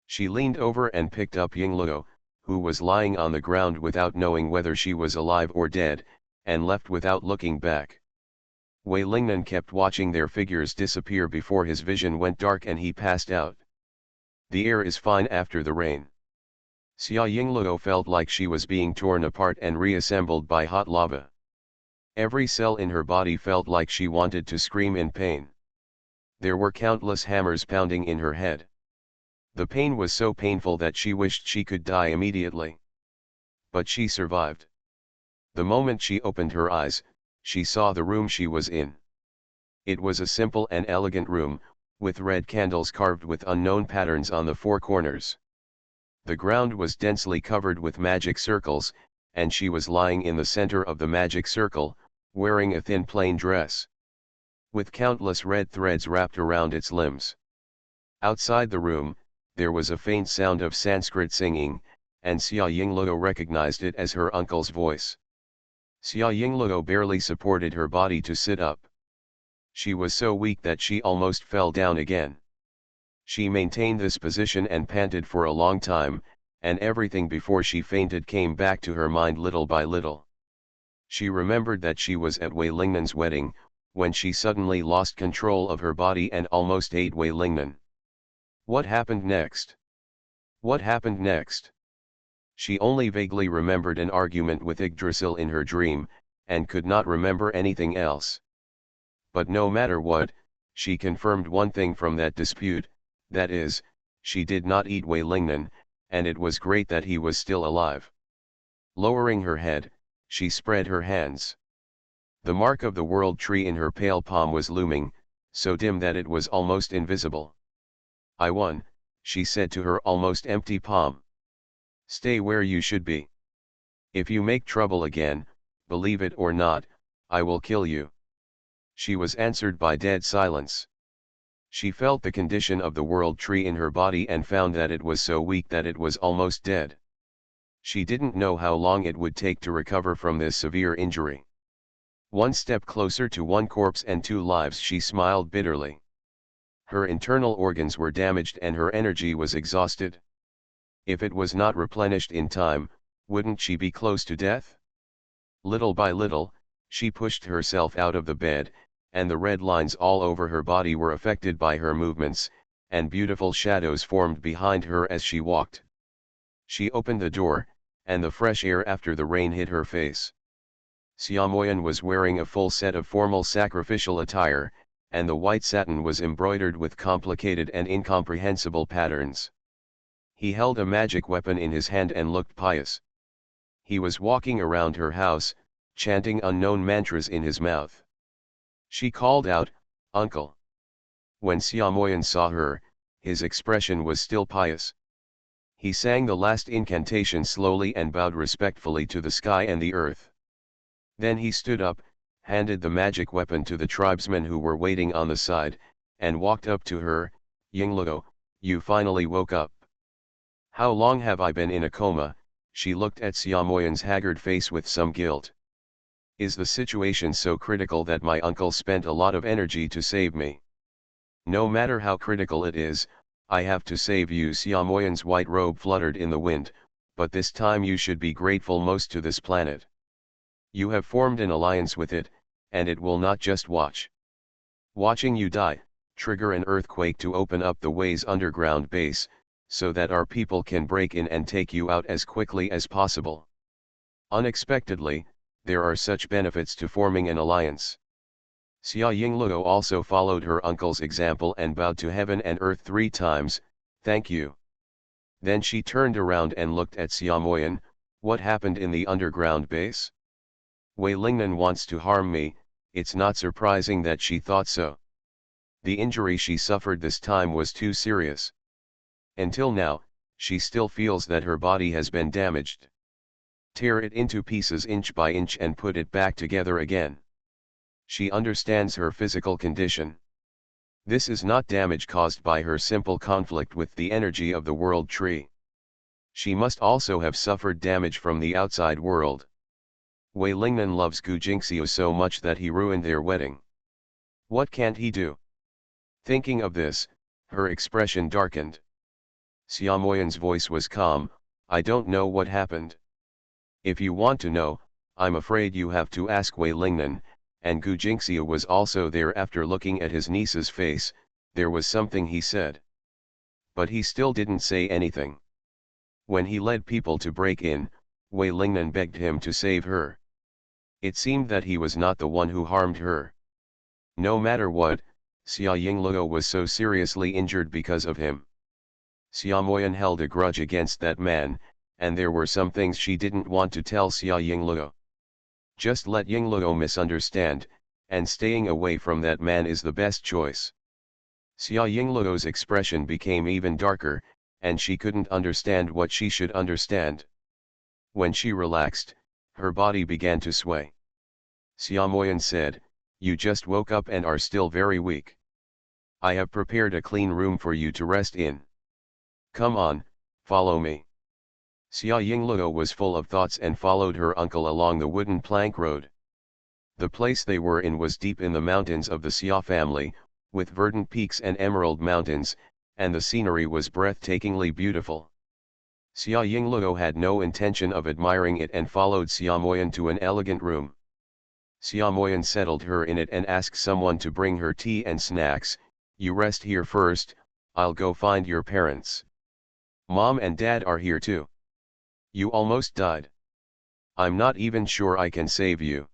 She leaned over and picked up Yingluo, who was lying on the ground without knowing whether she was alive or dead, and left without looking back. Wei Lingnan kept watching their figures disappear before his vision went dark and he passed out. The air is fine after the rain. Xia Yingluo felt like she was being torn apart and reassembled by hot lava. Every cell in her body felt like she wanted to scream in pain. There were countless hammers pounding in her head. The pain was so painful that she wished she could die immediately. But she survived. The moment she opened her eyes, she saw the room she was in. It was a simple and elegant room, with red candles carved with unknown patterns on the four corners. The ground was densely covered with magic circles, and she was lying in the center of the magic circle, wearing a thin plain dress, with countless red threads wrapped around its limbs. Outside the room, there was a faint sound of Sanskrit singing, and Xia Yingluo recognized it as her uncle's voice. Xia Yingluo barely supported her body to sit up. She was so weak that she almost fell down again. She maintained this position and panted for a long time, and everything before she fainted came back to her mind little by little. She remembered that she was at Wei Lingnan's wedding, when she suddenly lost control of her body and almost ate Wei Lingnan. What happened next? What happened next? She only vaguely remembered an argument with Yggdrasil in her dream, and could not remember anything else. But no matter what, she confirmed one thing from that dispute, that is, she did not eat Wei Lingnan, and it was great that he was still alive. Lowering her head, she spread her hands. The mark of the world tree in her pale palm was looming, so dim that it was almost invisible. I won, she said to her almost empty palm. Stay where you should be. If you make trouble again, believe it or not, I will kill you. She was answered by dead silence. She felt the condition of the world tree in her body and found that it was so weak that it was almost dead. She didn't know how long it would take to recover from this severe injury. One step closer to one corpse and two lives, she smiled bitterly. Her internal organs were damaged and her energy was exhausted. If it was not replenished in time, wouldn't she be close to death? Little by little, she pushed herself out of the bed, and the red lines all over her body were affected by her movements, and beautiful shadows formed behind her as she walked. She opened the door, and the fresh air after the rain hit her face. Xia Moyan was wearing a full set of formal sacrificial attire, and the white satin was embroidered with complicated and incomprehensible patterns. He held a magic weapon in his hand and looked pious. He was walking around her house, chanting unknown mantras in his mouth. She called out, "Uncle." When Xia Moyan saw her, his expression was still pious. He sang the last incantation slowly and bowed respectfully to the sky and the earth. Then he stood up, handed the magic weapon to the tribesmen who were waiting on the side, and walked up to her. "Yingluo, you finally woke up. How long have I been in a coma?" She looked at Xia Moyan's haggard face with some guilt. "Is the situation so critical that my uncle spent a lot of energy to save me?" "No matter how critical it is, I have to save you." Xia Moyan's white robe fluttered in the wind, "but this time you should be grateful most to this planet. You have formed an alliance with it, and it will not just watch. Watching you die, trigger an earthquake to open up the Wei's underground base, so that our people can break in and take you out as quickly as possible. Unexpectedly, there are such benefits to forming an alliance." Xia Yingluo also followed her uncle's example and bowed to heaven and earth 3 times, "Thank you." Then she turned around and looked at Xia Moyan. "What happened in the underground base? Wei Lingnan wants to harm me." It's not surprising that she thought so. The injury she suffered this time was too serious. Until now, she still feels that her body has been damaged. Tear it into pieces inch by inch and put it back together again. She understands her physical condition. This is not damage caused by her simple conflict with the energy of the world tree. She must also have suffered damage from the outside world. Wei Lingnan loves Gu Jingxiu so much that he ruined their wedding. What can't he do? Thinking of this, her expression darkened. Xia Moyan's voice was calm, "I don't know what happened. If you want to know, I'm afraid you have to ask Wei Lingnan." And Gu Jingxiu was also there. After looking at his niece's face, there was something he said. But he still didn't say anything. When he led people to break in, Wei Lingnan begged him to save her. It seemed that he was not the one who harmed her. No matter what, Xia Yingluo was so seriously injured because of him. Xia Moyan held a grudge against that man, and there were some things she didn't want to tell Xia Yingluo. Just let Yingluo misunderstand, and staying away from that man is the best choice. Xia Yingluo's expression became even darker, and she couldn't understand what she should understand. When she relaxed, her body began to sway. Xia Moyan said, "You just woke up and are still very weak. I have prepared a clean room for you to rest in. Come on, follow me." Xia Yingluo was full of thoughts and followed her uncle along the wooden plank road. The place they were in was deep in the mountains of the Xia family, with verdant peaks and emerald mountains, and the scenery was breathtakingly beautiful. Xia Yingluo had no intention of admiring it and followed Xia Moyan to an elegant room. Xia Moyan settled her in it and asked someone to bring her tea and snacks. "You rest here first, I'll go find your parents. Mom and Dad are here too. You almost died. I'm not even sure I can save you.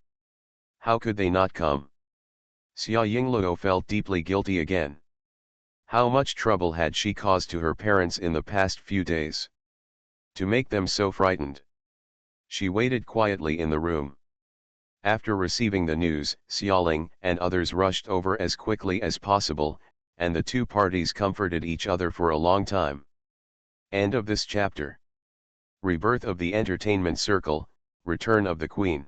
How could they not come?" Xia Yingluo felt deeply guilty again. How much trouble had she caused to her parents in the past few days? To make them so frightened. She waited quietly in the room. After receiving the news, Xiaoling and others rushed over as quickly as possible, and the two parties comforted each other for a long time. End of this chapter. Rebirth of the Entertainment Circle, Return of the Queen.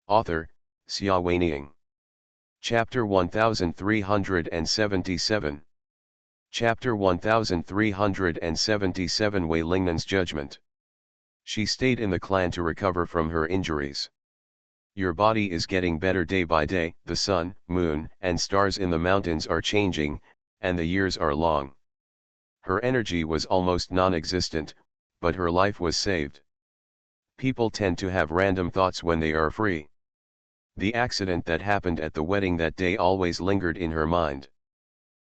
Author, Xia Weining. Chapter 1377. Chapter 1377 Wei Lingnan's Judgment. She stayed in the clan to recover from her injuries. Your body is getting better day by day, the sun, moon, and stars in the mountains are changing, and the years are long. Her energy was almost non-existent, but her life was saved. People tend to have random thoughts when they are free. The accident that happened at the wedding that day always lingered in her mind.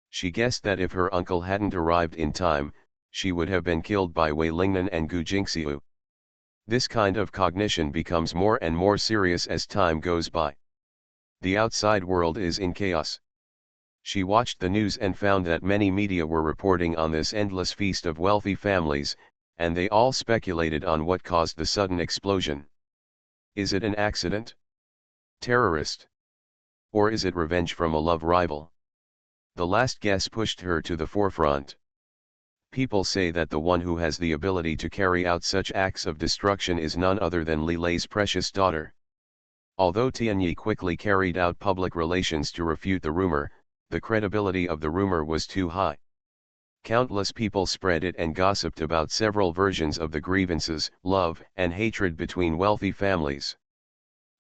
She guessed that if her uncle hadn't arrived in time, she would have been killed by Wei Lingnan and Gu Jingxiu. This kind of cognition becomes more and more serious as time goes by. The outside world is in chaos. She watched the news and found that many media were reporting on this endless feast of wealthy families, and they all speculated on what caused the sudden explosion. Is it an accident? Terrorist? Or is it revenge from a love rival? The last guess pushed her to the forefront. People say that the one who has the ability to carry out such acts of destruction is none other than Li Lei's precious daughter. Although Tianyi quickly carried out public relations to refute the rumor, the credibility of the rumor was too high. Countless people spread it and gossiped about several versions of the grievances, love, and hatred between wealthy families.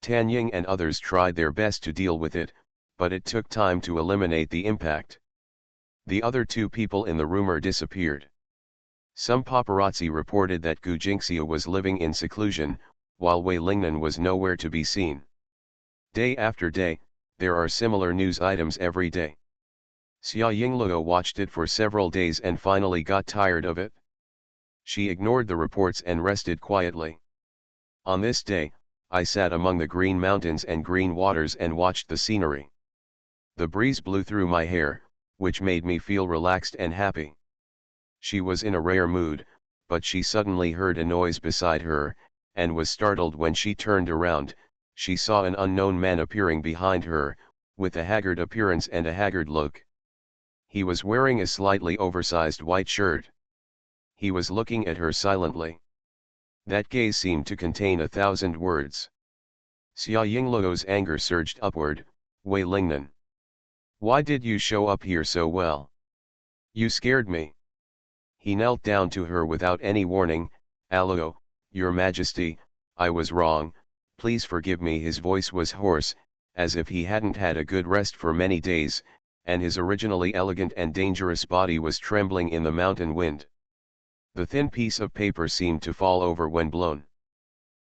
Tan Ying and others tried their best to deal with it, but it took time to eliminate the impact. The other two people in the rumor disappeared. Some paparazzi reported that Gu Jingxiu was living in seclusion, while Wei Lingnan was nowhere to be seen. Day after day, there are similar news items every day. Xia Yingluo watched it for several days and finally got tired of it. She ignored the reports and rested quietly. On this day, I sat among the green mountains and green waters and watched the scenery. The breeze blew through my hair, which made me feel relaxed and happy. She was in a rare mood, but she suddenly heard a noise beside her, and was startled when she turned around. She saw an unknown man appearing behind her, with a haggard appearance and a haggard look. He was wearing a slightly oversized white shirt. He was looking at her silently. That gaze seemed to contain 1,000 words. Xia Yingluo's anger surged upward. "Wei Lingnan, why did you show up here so well? You scared me." He knelt down to her without any warning. "Allo, Your Majesty, I was wrong, please forgive me." His voice was hoarse, as if he hadn't had a good rest for many days, and his originally elegant and dangerous body was trembling in the mountain wind. The thin piece of paper seemed to fall over when blown.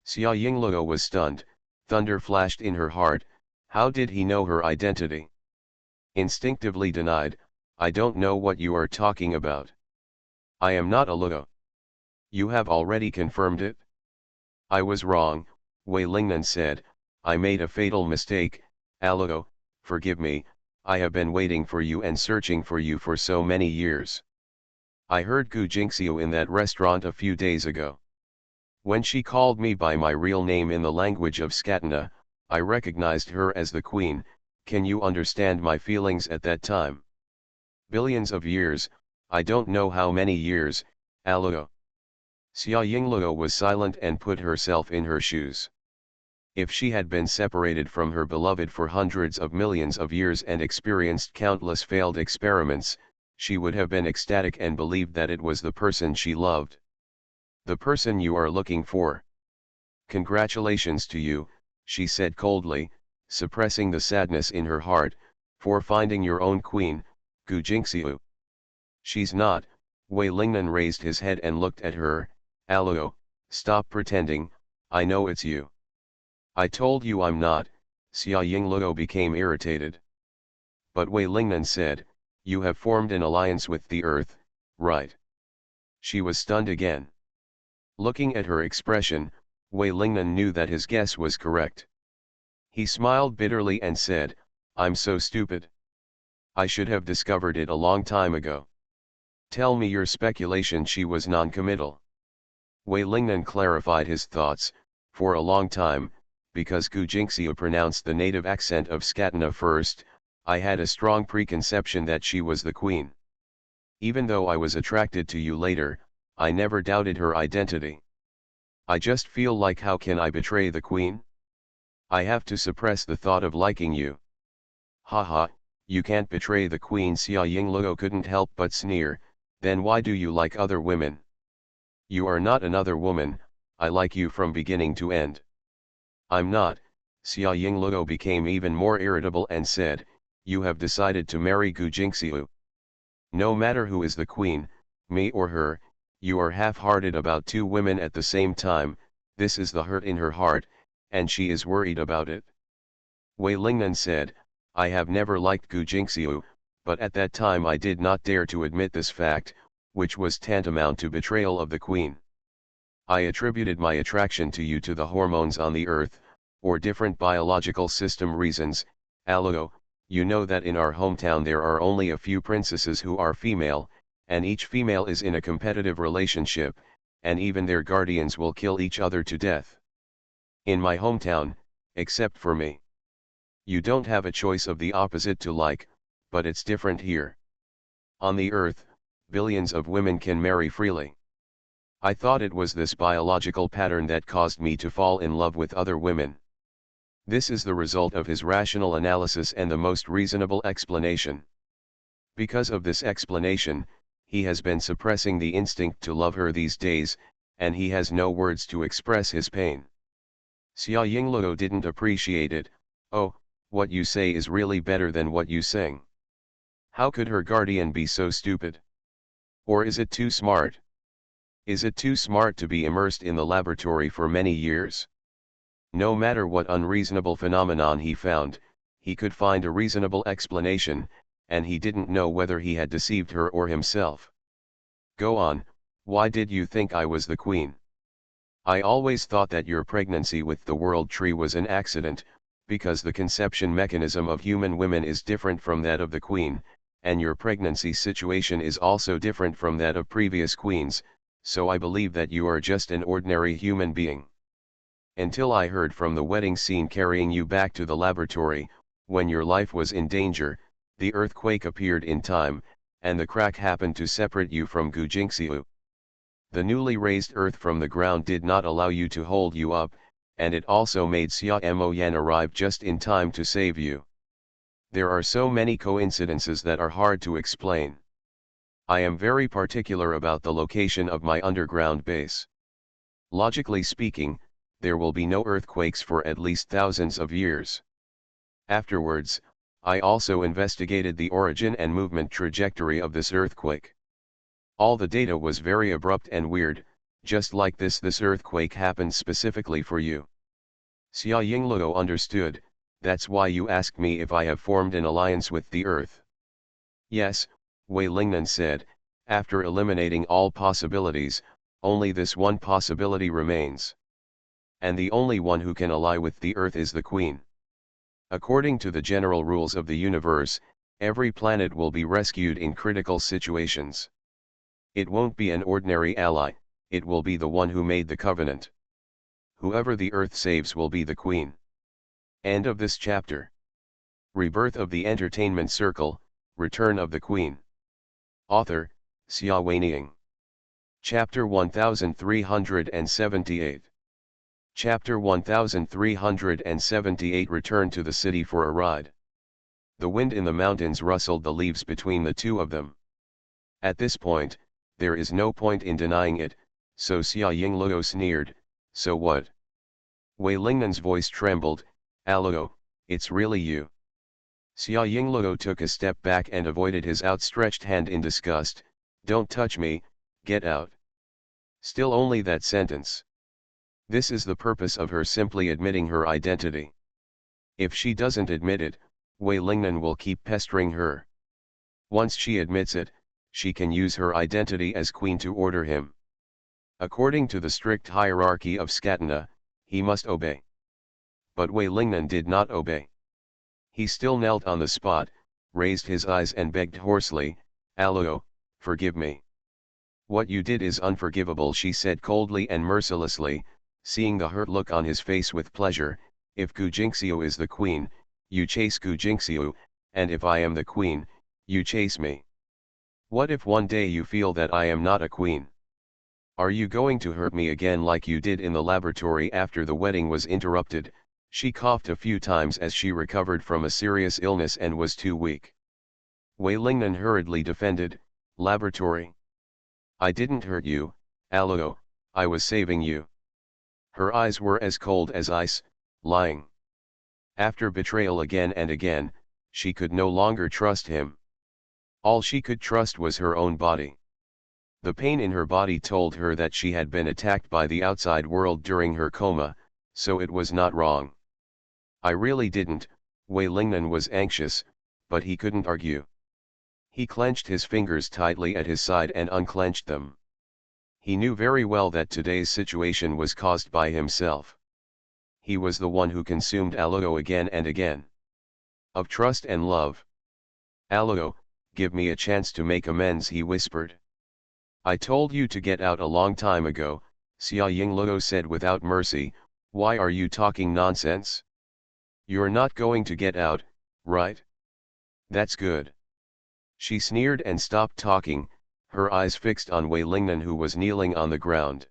Xia Yingluo was stunned. Thunder flashed in her heart. How did he know her identity? Instinctively denied, "I don't know what you are talking about. I am not a Luo." "You have already confirmed it?" "I was wrong," Wei Lingnan said. "I made a fatal mistake. Aluo, forgive me, I have been waiting for you and searching for you for so many years." I heard Gu Jingxiu in that restaurant a few days ago. When she called me by my real name in the language of Scatena, I recognized her as the queen. Can you understand my feelings at that time? Billions of years, I don't know how many years, Aluo. Xia Yingluo was silent and put herself in her shoes. If she had been separated from her beloved for hundreds of millions of years and experienced countless failed experiments, she would have been ecstatic and believed that it was the person she loved. The person you are looking for. Congratulations to you, she said coldly, suppressing the sadness in her heart, for finding your own queen, Gu Jingxiu. She's not. Wei Lingnan raised his head and looked at her. Aluo, stop pretending, I know it's you. I told you I'm not. Xia Yingluo became irritated. But Wei Lingnan said, you have formed an alliance with the earth, right? She was stunned again. Looking at her expression, Wei Lingnan knew that his guess was correct. He smiled bitterly and said, I'm so stupid. I should have discovered it a long time ago. Tell me your speculation. She was non-committal. Wei Lingnan clarified his thoughts. For a long time, because Gu Jingxiu pronounced the native accent of Scatena first, I had a strong preconception that she was the queen. Even though I was attracted to you later, I never doubted her identity. I just feel like, how can I betray the queen? I have to suppress the thought of liking you. Haha, you can't betray the queen. Xia Yingluo couldn't help but sneer. Then why do you like other women? You are not another woman, I like you from beginning to end. I'm not. Xia Yingluo became even more irritable and said, you have decided to marry Gu Jingxiu. No matter who is the queen, me or her, you are half-hearted about two women at the same time. This is the hurt in her heart, and she is worried about it. Wei Lingnan said, I have never liked Gu Jingxiu, but at that time I did not dare to admit this fact, which was tantamount to betrayal of the queen. I attributed my attraction to you to the hormones on the earth, or different biological system reasons. Aluo, you know that in our hometown there are only a few princesses who are female, and each female is in a competitive relationship, and even their guardians will kill each other to death. In my hometown, except for me. You don't have a choice of the opposite to like, but it's different here. On the earth, billions of women can marry freely. I thought it was this biological pattern that caused me to fall in love with other women. This is the result of his rational analysis and the most reasonable explanation. Because of this explanation, he has been suppressing the instinct to love her these days, and he has no words to express his pain. Xia Yingluo didn't appreciate it. Oh, what you say is really better than what you sing. How could her guardian be so stupid? Or is it too smart? Is it too smart to be immersed in the laboratory for many years? No matter what unreasonable phenomenon he found, he could find a reasonable explanation, and he didn't know whether he had deceived her or himself. Go on, why did you think I was the queen? I always thought that your pregnancy with the world tree was an accident, because the conception mechanism of human women is different from that of the queen, and your pregnancy situation is also different from that of previous queens, so I believe that you are just an ordinary human being. Until I heard from the wedding scene carrying you back to the laboratory, when your life was in danger, the earthquake appeared in time, and the crack happened to separate you from Gu Jingxiu. The newly raised earth from the ground did not allow you to hold you up, and it also made Xia Moyan arrive just in time to save you. There are so many coincidences that are hard to explain. I am very particular about the location of my underground base. Logically speaking, there will be no earthquakes for at least thousands of years. Afterwards, I also investigated the origin and movement trajectory of this earthquake. All the data was very abrupt and weird, just like this earthquake happened specifically for you. Xia Yingluo understood, that's why you asked me if I have formed an alliance with the earth. Yes, Wei Lingnan said, after eliminating all possibilities, only this one possibility remains. And the only one who can ally with the earth is the queen. According to the general rules of the universe, every planet will be rescued in critical situations. It won't be an ordinary ally, it will be the one who made the covenant. Whoever the earth saves will be the queen. End of this chapter. Rebirth of the Entertainment Circle, Return of the Queen. Author, Xia Weining. Chapter 1378. Chapter 1378 Return to the city for a ride. The wind in the mountains rustled the leaves between the two of them. At this point, there is no point in denying it, so Xia Yingluo sneered, so what? Wei Lingnan's voice trembled, Aluo, it's really you. Xia Yingluo took a step back and avoided his outstretched hand in disgust, don't touch me, get out. Still only that sentence. This is the purpose of her simply admitting her identity. If she doesn't admit it, Wei Lingnan will keep pestering her. Once she admits it, she can use her identity as queen to order him. According to the strict hierarchy of Scatana, he must obey. But Wei Lingnan did not obey. He still knelt on the spot, raised his eyes and begged hoarsely, Aluo, forgive me. What you did is unforgivable, she said coldly and mercilessly, seeing the hurt look on his face with pleasure. If Gu Jingxiu is the queen, you chase Gu Jingxiu, and if I am the queen, you chase me. What if one day you feel that I am not a queen? Are you going to hurt me again like you did in the laboratory after the wedding was interrupted? She coughed a few times as she recovered from a serious illness and was too weak. Wei Lingnan hurriedly defended, laboratory. I didn't hurt you, Aluo, I was saving you. Her eyes were as cold as ice, lying. After betrayal again and again, she could no longer trust him. All she could trust was her own body. The pain in her body told her that she had been attacked by the outside world during her coma, so it was not wrong. I really didn't. Wei Lingnan was anxious, but he couldn't argue. He clenched his fingers tightly at his side and unclenched them. He knew very well that today's situation was caused by himself. He was the one who consumed Aluo again and again. Of trust and love. Aluo, give me a chance to make amends, he whispered. I told you to get out a long time ago, Xia Yingluo said without mercy. Why are you talking nonsense? You're not going to get out, right? That's good. She sneered and stopped talking, her eyes fixed on Wei Lingnan who was kneeling on the ground.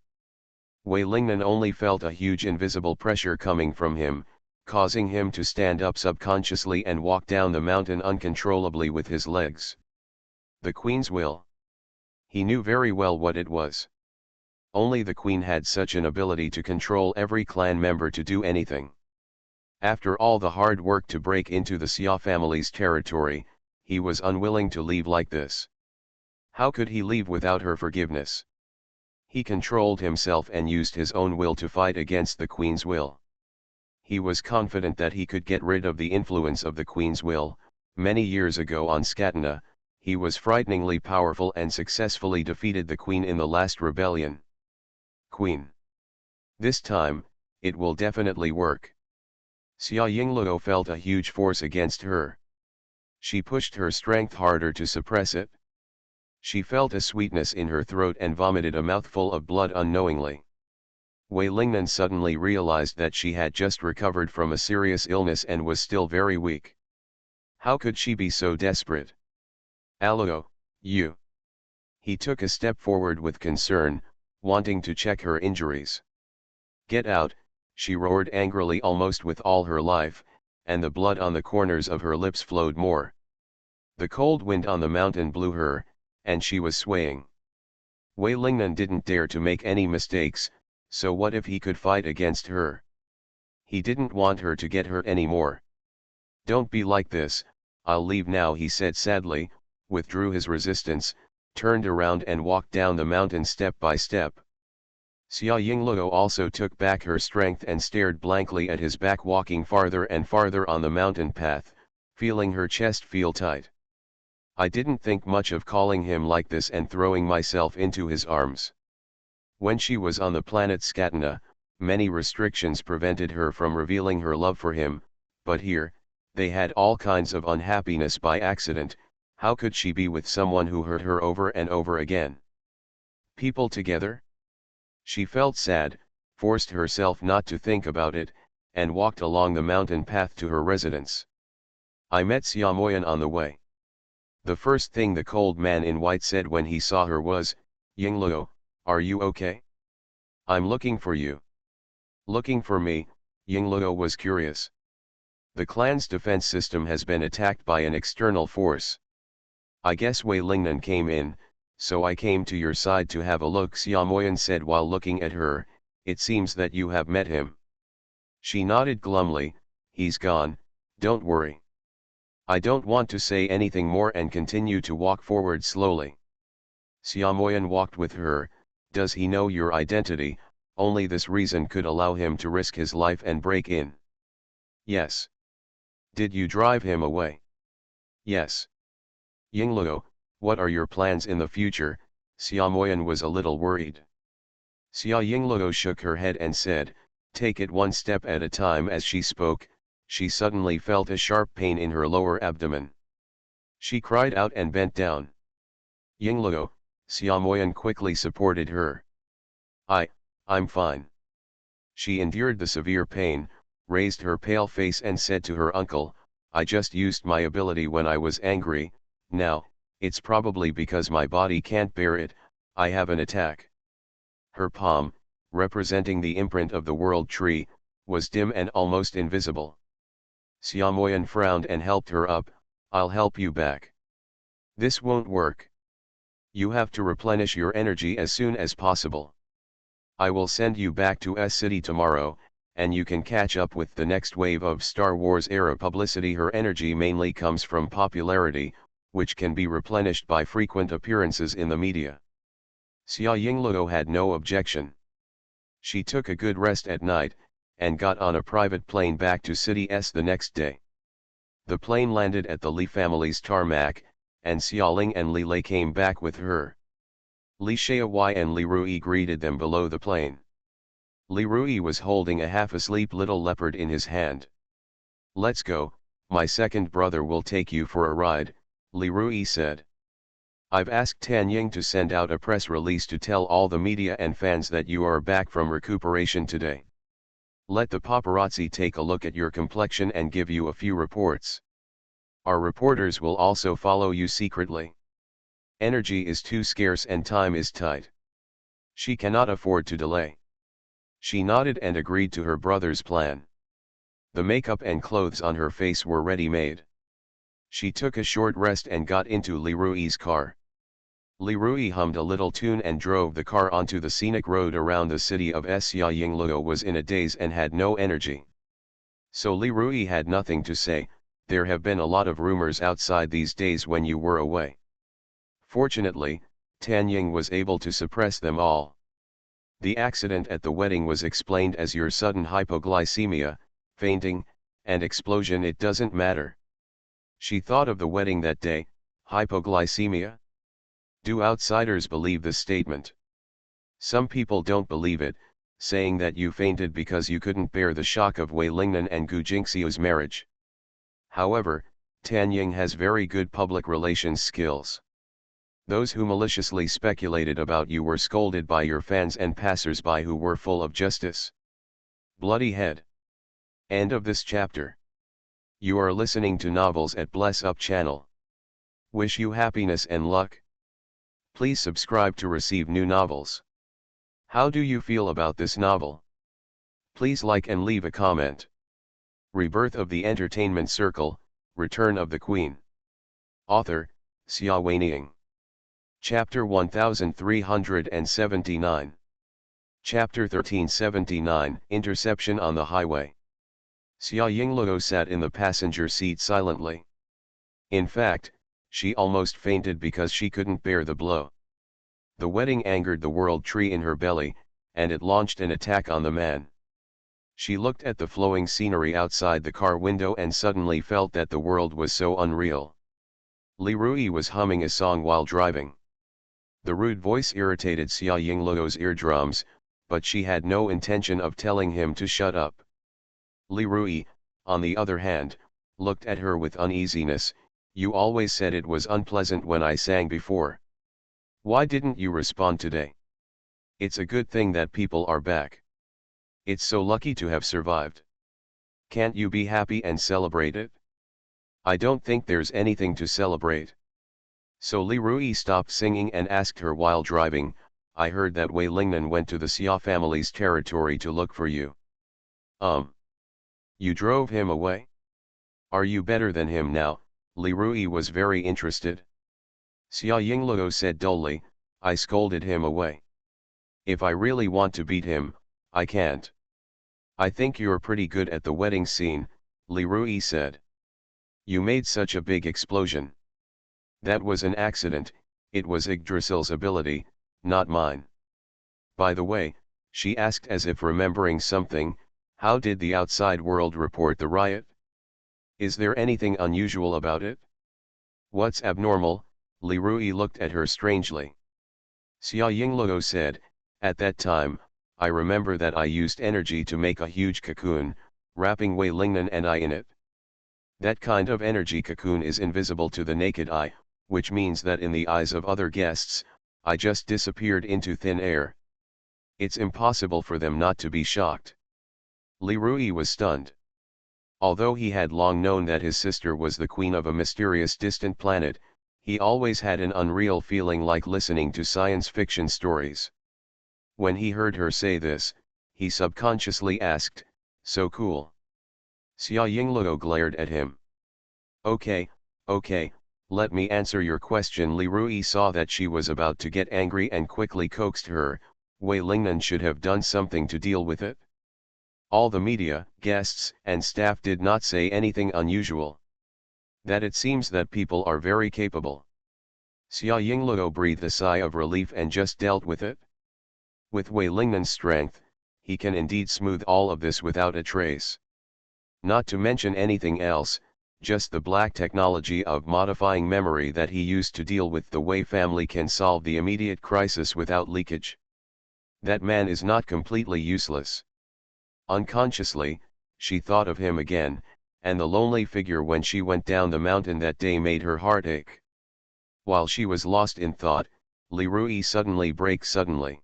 Wei Lingnan only felt a huge invisible pressure coming from him, causing him to stand up subconsciously and walk down the mountain uncontrollably with his legs. The queen's will. He knew very well what it was. Only the queen had such an ability to control every clan member to do anything. After all the hard work to break into the Xia family's territory, he was unwilling to leave like this. How could he leave without her forgiveness? He controlled himself and used his own will to fight against the queen's will. He was confident that he could get rid of the influence of the queen's will. Many years ago on Scatana, he was frighteningly powerful and successfully defeated the queen in the last rebellion. Queen. This time, it will definitely work. Xia Yingluo felt a huge force against her. She pushed her strength harder to suppress it. She felt a sweetness in her throat and vomited a mouthful of blood unknowingly. Wei Lingnan suddenly realized that she had just recovered from a serious illness and was still very weak. How could she be so desperate? Aluo, you. He took a step forward with concern, wanting to check her injuries. Get out, she roared angrily almost with all her life, and the blood on the corners of her lips flowed more. The cold wind on the mountain blew her, and she was swaying. Wei Lingnan didn't dare to make any mistakes, so what if he could fight against her? He didn't want her to get hurt anymore. Don't be like this, I'll leave now, he said sadly, withdrew his resistance, turned around and walked down the mountain step by step. Xia Yingluo also took back her strength and stared blankly at his back, walking farther and farther on the mountain path, feeling her chest feel tight. I didn't think much of calling him like this and throwing myself into his arms. When she was on the planet Scatana, many restrictions prevented her from revealing her love for him, but here, they had all kinds of unhappiness by accident. How could she be with someone who hurt her over and over again? People together? She felt sad, forced herself not to think about it, and walked along the mountain path to her residence. I met Xiaomoyan on the way. The first thing the cold man in white said when he saw her was, "Yingluo, are you okay? I'm looking for you." Looking for me, Yingluo was curious. The clan's defense system has been attacked by an external force. I guess Wei Lingnan came in, so I came to your side to have a look, Xiaomoyan said while looking at her. It seems that you have met him. She nodded glumly. He's gone, don't worry. I don't want to say anything more and continue to walk forward slowly. Xiaomoyan walked with her. Does he know your identity? Only this reason could allow him to risk his life and break in. Yes. Did you drive him away? Yes. Yingluo, what are your plans in the future? Xiaomoyan was a little worried. Xia Yingluo shook her head and said, take it one step at a time. As she spoke, she suddenly felt a sharp pain in her lower abdomen. She cried out and bent down. Yingluo, Xiaomoyan quickly supported her. I'm fine. She endured the severe pain, raised her pale face and said to her uncle, I just used my ability when I was angry. Now, it's probably because my body can't bear it, I have an attack. Her palm, representing the imprint of the world tree, was dim and almost invisible. Xiaomoyan frowned and helped her up. I'll help you back. This won't work. You have to replenish your energy as soon as possible. I will send you back to S City tomorrow, and you can catch up with the next wave of Star Wars era publicity. Her energy mainly comes from popularity, which can be replenished by frequent appearances in the media. Xia Yingluo had no objection. She took a good rest at night, and got on a private plane back to City S the next day. The plane landed at the Li family's tarmac, and Xiaoling and Li Lei came back with her. Li Shaohui and Li Rui greeted them below the plane. Li Rui was holding a half-asleep little leopard in his hand. Let's go, my second brother will take you for a ride, Li Rui said. I've asked Tan Ying to send out a press release to tell all the media and fans that you are back from recuperation today. Let the paparazzi take a look at your complexion and give you a few reports. Our reporters will also follow you secretly. Energy is too scarce and time is tight. She cannot afford to delay. She nodded and agreed to her brother's plan. The makeup and clothes on her face were ready-made. She took a short rest and got into Li Rui's car. Li Rui hummed a little tune and drove the car onto the scenic road around the city of S. Xia Yingluo was in a daze and had no energy. So Li Rui had nothing to say. There have been a lot of rumors outside these days when you were away. Fortunately, Tan Ying was able to suppress them all. The accident at the wedding was explained as your sudden hypoglycemia, fainting, and explosion. It doesn't matter. She thought of the wedding that day. Hypoglycemia? Do outsiders believe this statement? Some people don't believe it, saying that you fainted because you couldn't bear the shock of Wei Lingnan and Gu Jingxiu's marriage. However, Tan Ying has very good public relations skills. Those who maliciously speculated about you were scolded by your fans and passers-by who were full of justice. Bloody head. End of this chapter. You are listening to Novels at Bless Up channel. Wish you happiness and luck. Please subscribe to receive new novels. How do you feel about this novel? Please like and leave a comment. Rebirth of the Entertainment Circle, Return of the Queen. Author, Xia Weining. Chapter 1379. Chapter 1379, Interception on the Highway. Xia Yingluo sat in the passenger seat silently. In fact, she almost fainted because she couldn't bear the blow. The wedding angered the world tree in her belly, and it launched an attack on the man. She looked at the flowing scenery outside the car window and suddenly felt that the world was so unreal. Li Rui was humming a song while driving. The rude voice irritated Xia Yingluo's eardrums, but she had no intention of telling him to shut up. Li Rui, on the other hand, looked at her with uneasiness. You always said it was unpleasant when I sang before. Why didn't you respond today? It's a good thing that people are back. It's so lucky to have survived. Can't you be happy and celebrate it? I don't think there's anything to celebrate. So Li Rui stopped singing and asked her while driving, I heard that Wei Lingnan went to the Xia family's territory to look for you. You drove him away? Are you better than him now? Li Rui was very interested. Xia Yingluo said dully, I scolded him away. If I really want to beat him, I can't. I think you're pretty good at the wedding scene, Li Rui said. You made such a big explosion. That was an accident, it was Yggdrasil's ability, not mine. By the way, she asked as if remembering something, how did the outside world report the riot? Is there anything unusual about it? What's abnormal? Li Rui looked at her strangely. Xia Yingluo said, at that time, I remember that I used energy to make a huge cocoon, wrapping Wei Lingnan and I in it. That kind of energy cocoon is invisible to the naked eye, which means that in the eyes of other guests, I just disappeared into thin air. It's impossible for them not to be shocked. Li Rui was stunned. Although he had long known that his sister was the queen of a mysterious distant planet, he always had an unreal feeling like listening to science fiction stories. When he heard her say this, he subconsciously asked, so cool. Xia Yingluo glared at him. Okay, let me answer your question. Li Rui saw that she was about to get angry and quickly coaxed her, Wei Lingnan should have done something to deal with it. All the media, guests, and staff did not say anything unusual. That it seems that people are very capable. Xia Yingluo breathed a sigh of relief and just dealt with it. With Wei Lingnan's strength, he can indeed smooth all of this without a trace. Not to mention anything else, just the black technology of modifying memory that he used to deal with the Wei family can solve the immediate crisis without leakage. That man is not completely useless. Unconsciously, she thought of him again, and the lonely figure when she went down the mountain that day made her heart ache. While she was lost in thought, Li Rui suddenly braked suddenly.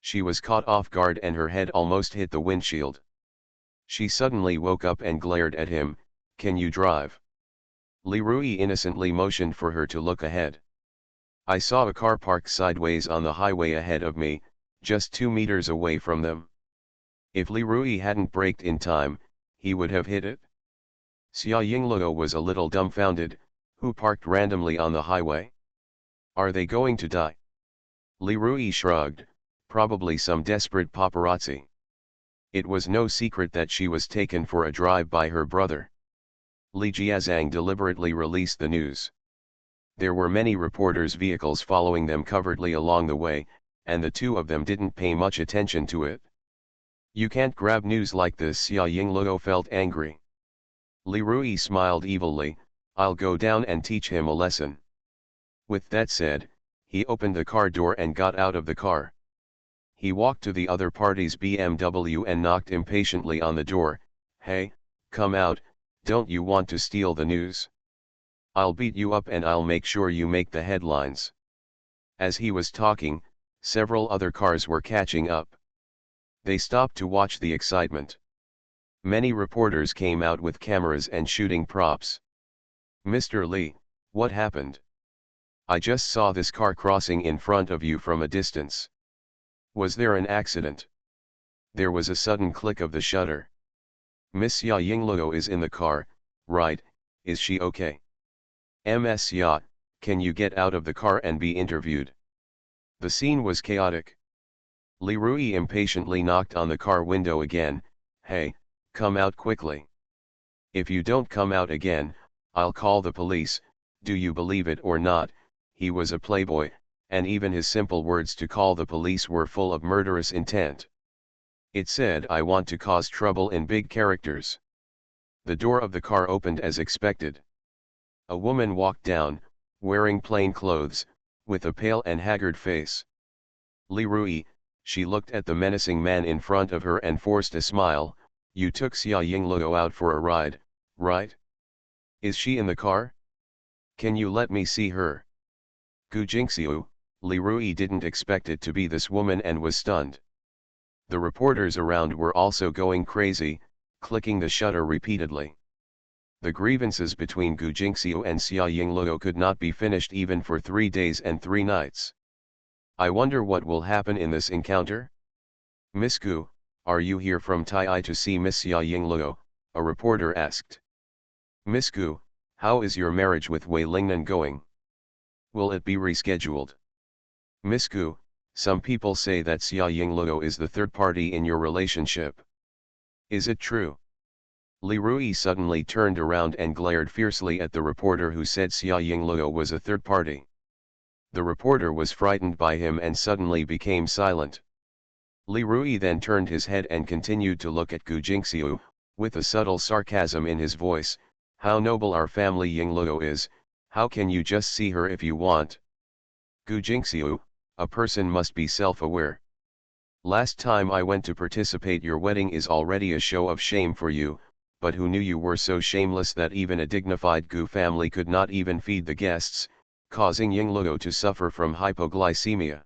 She was caught off guard and her head almost hit the windshield. She suddenly woke up and glared at him, can you drive? Li Rui innocently motioned for her to look ahead. I saw a car parked sideways on the highway ahead of me, just 2 meters away from them. If Li Rui hadn't braked in time, he would have hit it. Xia Yingluo was a little dumbfounded, who parked randomly on the highway? Are they going to die? Li Rui shrugged, probably some desperate paparazzi. It was no secret that she was taken for a drive by her brother. Li Jiazhang deliberately released the news. There were many reporters' vehicles following them covertly along the way, and the two of them didn't pay much attention to it. You can't grab news like this. Xia Yingluo felt angry. Li Rui smiled evilly, I'll go down and teach him a lesson. With that said, he opened the car door and got out of the car. He walked to the other party's BMW and knocked impatiently on the door, hey, come out, don't you want to steal the news? I'll beat you up and I'll make sure you make the headlines. As he was talking, several other cars were catching up. They stopped to watch the excitement. Many reporters came out with cameras and shooting props. Mr. Li, what happened? I just saw this car crossing in front of you from a distance. Was there an accident? There was a sudden click of the shutter. Miss Xia Yingluo is in the car, right? Is she okay? Ms. Xia, can you get out of the car and be interviewed? The scene was chaotic. Li Rui impatiently knocked on the car window again, hey, come out quickly. If you don't come out again, I'll call the police. Do you believe it or not, he was a playboy, and even his simple words to call the police were full of murderous intent. It said I want to cause trouble in big characters. The door of the car opened as expected. A woman walked down, wearing plain clothes, with a pale and haggard face. Li Rui, she looked at the menacing man in front of her and forced a smile, you took Xia Yingluo out for a ride, right? Is she in the car? Can you let me see her? Gu Jingxiu, Li Rui didn't expect it to be this woman and was stunned. The reporters around were also going crazy, clicking the shutter repeatedly. The grievances between Gu Jingxiu and Xia Yingluo could not be finished even for 3 days and 3 nights. I wonder what will happen in this encounter? Miss Gu, are you here from Tai to see Miss Xia Yingluo? A reporter asked. Miss Gu, how is your marriage with Wei Lingnan going? Will it be rescheduled? Miss Gu, some people say that Xia Yingluo is the third party in your relationship. Is it true? Li Rui suddenly turned around and glared fiercely at the reporter who said Xia Yingluo was a third party. The reporter was frightened by him and suddenly became silent. Li Rui then turned his head and continued to look at Gu Jingxiu, with a subtle sarcasm in his voice. How noble our family Yingluo is, how can you just see her if you want? Gu Jingxiu, a person must be self-aware. Last time I went to participate your wedding is already a show of shame for you, but who knew you were so shameless that even a dignified Gu family could not even feed the guests, causing Yingluo to suffer from hypoglycemia.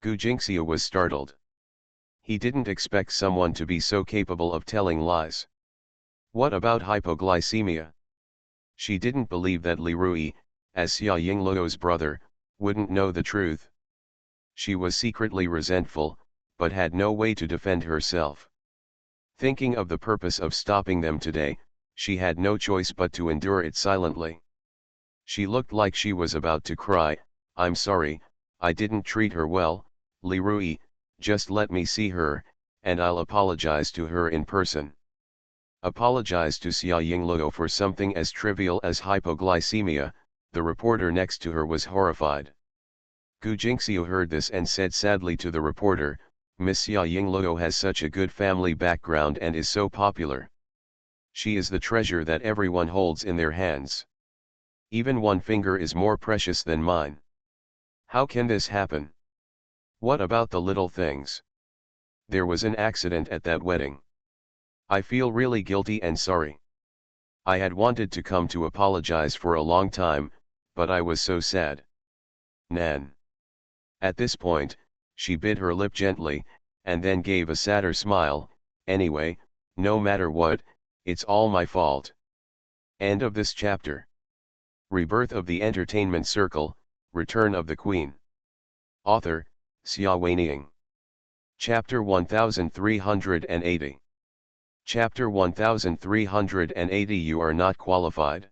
Gu Jingxiu was startled. He didn't expect someone to be so capable of telling lies. What about hypoglycemia? She didn't believe that Li Rui, as Xia Yingluo's brother, wouldn't know the truth. She was secretly resentful, but had no way to defend herself. Thinking of the purpose of stopping them today, she had no choice but to endure it silently. She looked like she was about to cry. I'm sorry, I didn't treat her well, Li Rui, just let me see her, and I'll apologize to her in person. Apologize to Xia Yingluo for something as trivial as hypoglycemia? The reporter next to her was horrified. Gu Jingxiu heard this and said sadly to the reporter, Miss Xia Yingluo has such a good family background and is so popular. She is the treasure that everyone holds in their hands. Even one finger is more precious than mine. How can this happen? What about the little things? There was an accident at that wedding. I feel really guilty and sorry. I had wanted to come to apologize for a long time, but I was so sad. Nan. At this point, she bit her lip gently, and then gave a sadder smile. Anyway, no matter what, it's all my fault. End of this chapter. Rebirth of the Entertainment Circle, Return of the Queen. Author, Xia Weining. Chapter 1380. Chapter 1380. You are not qualified.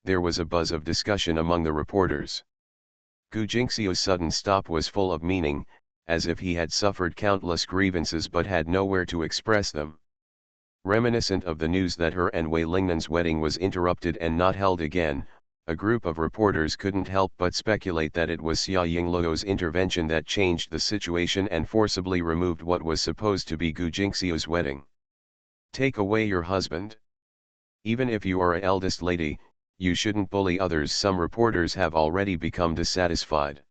There was a buzz of discussion among the reporters. Gu Jingxiu's sudden stop was full of meaning, as if he had suffered countless grievances but had nowhere to express them. Reminiscent of the news that her and Wei Lingnan's wedding was interrupted and not held again, a group of reporters couldn't help but speculate that it was Xia Yingluo's intervention that changed the situation and forcibly removed what was supposed to be Gu Jingxiu's wedding. Take away your husband. Even if you are a eldest lady, you shouldn't bully others. Some reporters have already become dissatisfied.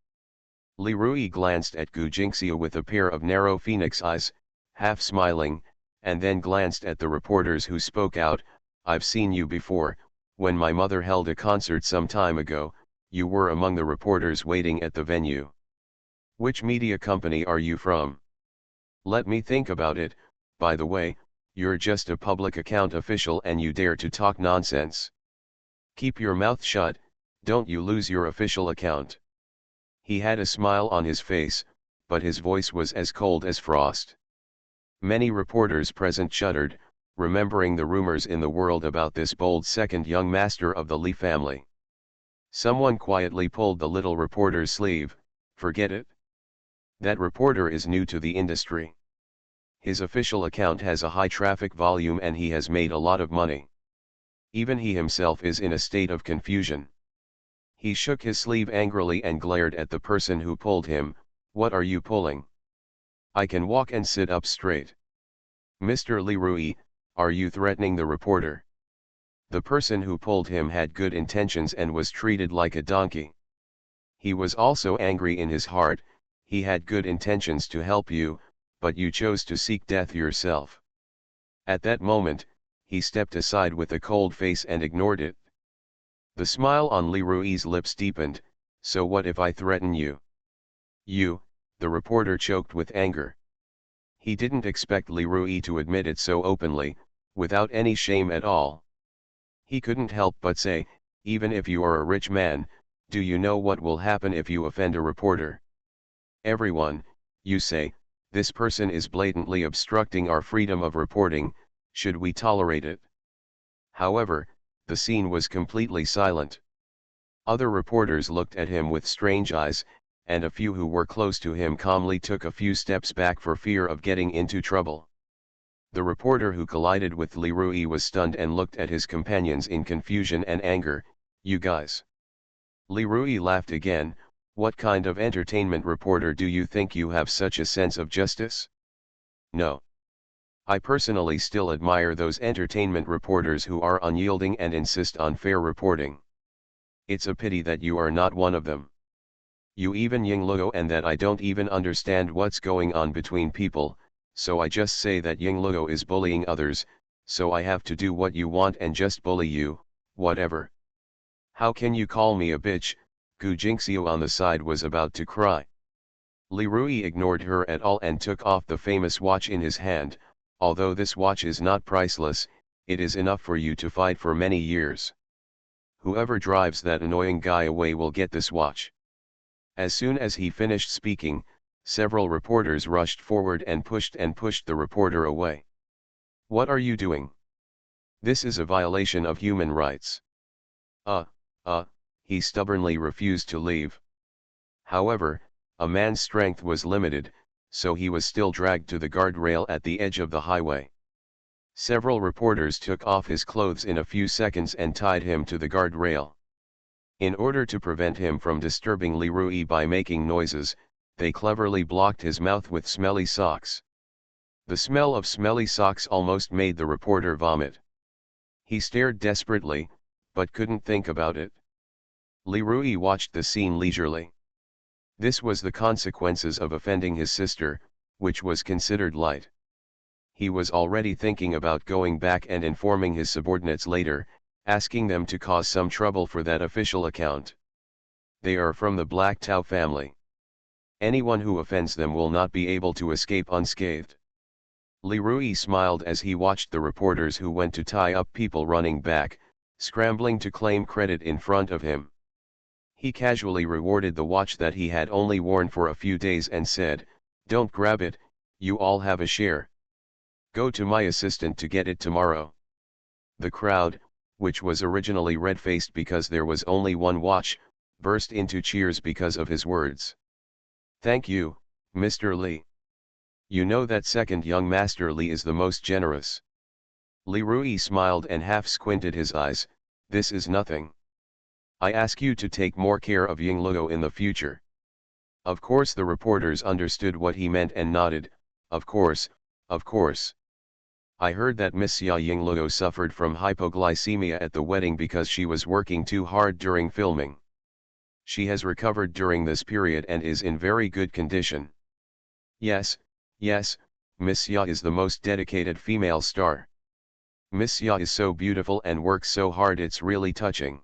Li Rui glanced at Gu Jingxiu with a pair of narrow phoenix eyes, half smiling, and then glanced at the reporters who spoke out. I've seen you before, when my mother held a concert some time ago, you were among the reporters waiting at the venue. Which media company are you from? Let me think about it. By the way, you're just a public account official and you dare to talk nonsense. Keep your mouth shut, don't you lose your official account. He had a smile on his face, but his voice was as cold as frost. Many reporters present shuddered, remembering the rumors in the world about this bold second young master of the Li family. Someone quietly pulled the little reporter's sleeve. Forget it. That reporter is new to the industry. His official account has a high traffic volume and he has made a lot of money. Even he himself is in a state of confusion. He shook his sleeve angrily and glared at the person who pulled him. What are you pulling? I can walk and sit up straight. Mr. Li Rui, are you threatening the reporter? The person who pulled him had good intentions and was treated like a donkey. He was also angry in his heart. He had good intentions to help you, but you chose to seek death yourself. At that moment, he stepped aside with a cold face and ignored it. The smile on Li Rui's lips deepened. So what if I threaten you? You, the reporter choked with anger. He didn't expect Li Rui to admit it so openly, without any shame at all. He couldn't help but say, even if you are a rich man, do you know what will happen if you offend a reporter? Everyone, you say, this person is blatantly obstructing our freedom of reporting, should we tolerate it? However, the scene was completely silent. Other reporters looked at him with strange eyes, and a few who were close to him calmly took a few steps back for fear of getting into trouble. The reporter who collided with Li Rui was stunned and looked at his companions in confusion and anger. You guys. Li Rui laughed again. What kind of entertainment reporter do you think you have such a sense of justice? No. I personally still admire those entertainment reporters who are unyielding and insist on fair reporting. It's a pity that you are not one of them. You even Ying Luo and that I don't even understand what's going on between people, so I just say that Ying Luo is bullying others, so I have to do what you want and just bully you, whatever. How can you call me a bitch? Gu Jingxiu on the side was about to cry. Li Rui ignored her at all and took off the famous watch in his hand. Although this watch is not priceless, it is enough for you to fight for many years. Whoever drives that annoying guy away will get this watch. As soon as he finished speaking, several reporters rushed forward and pushed the reporter away. What are you doing? This is a violation of human rights. He stubbornly refused to leave. However, a man's strength was limited, so he was still dragged to the guardrail at the edge of the highway. Several reporters took off his clothes in a few seconds and tied him to the guardrail. In order to prevent him from disturbing Li Rui by making noises, they cleverly blocked his mouth with smelly socks. The smell of smelly socks almost made the reporter vomit. He stared desperately, but couldn't think about it. Li Rui watched the scene leisurely. This was the consequences of offending his sister, which was considered light. He was already thinking about going back and informing his subordinates later, asking them to cause some trouble for that official account. They are from the Black Tao family. Anyone who offends them will not be able to escape unscathed. Li Rui smiled as he watched the reporters who went to tie up people running back, scrambling to claim credit in front of him. He casually rewarded the watch that he had only worn for a few days and said, "Don't grab it, you all have a share. Go to my assistant to get it tomorrow." The crowd, which was originally red-faced because there was only one watch, burst into cheers because of his words. "Thank you, Mr. Li. You know that second young Master Li is the most generous." Li Rui smiled and half squinted his eyes. "This is nothing. I ask you to take more care of Ying Luo in the future." Of course the reporters understood what he meant and nodded. Of course, of course. I heard that Miss Xia Ying Luo suffered from hypoglycemia at the wedding because she was working too hard during filming. She has recovered during this period and is in very good condition. Yes, yes, Miss Xia is the most dedicated female star. Miss Xia is so beautiful and works so hard, it's really touching.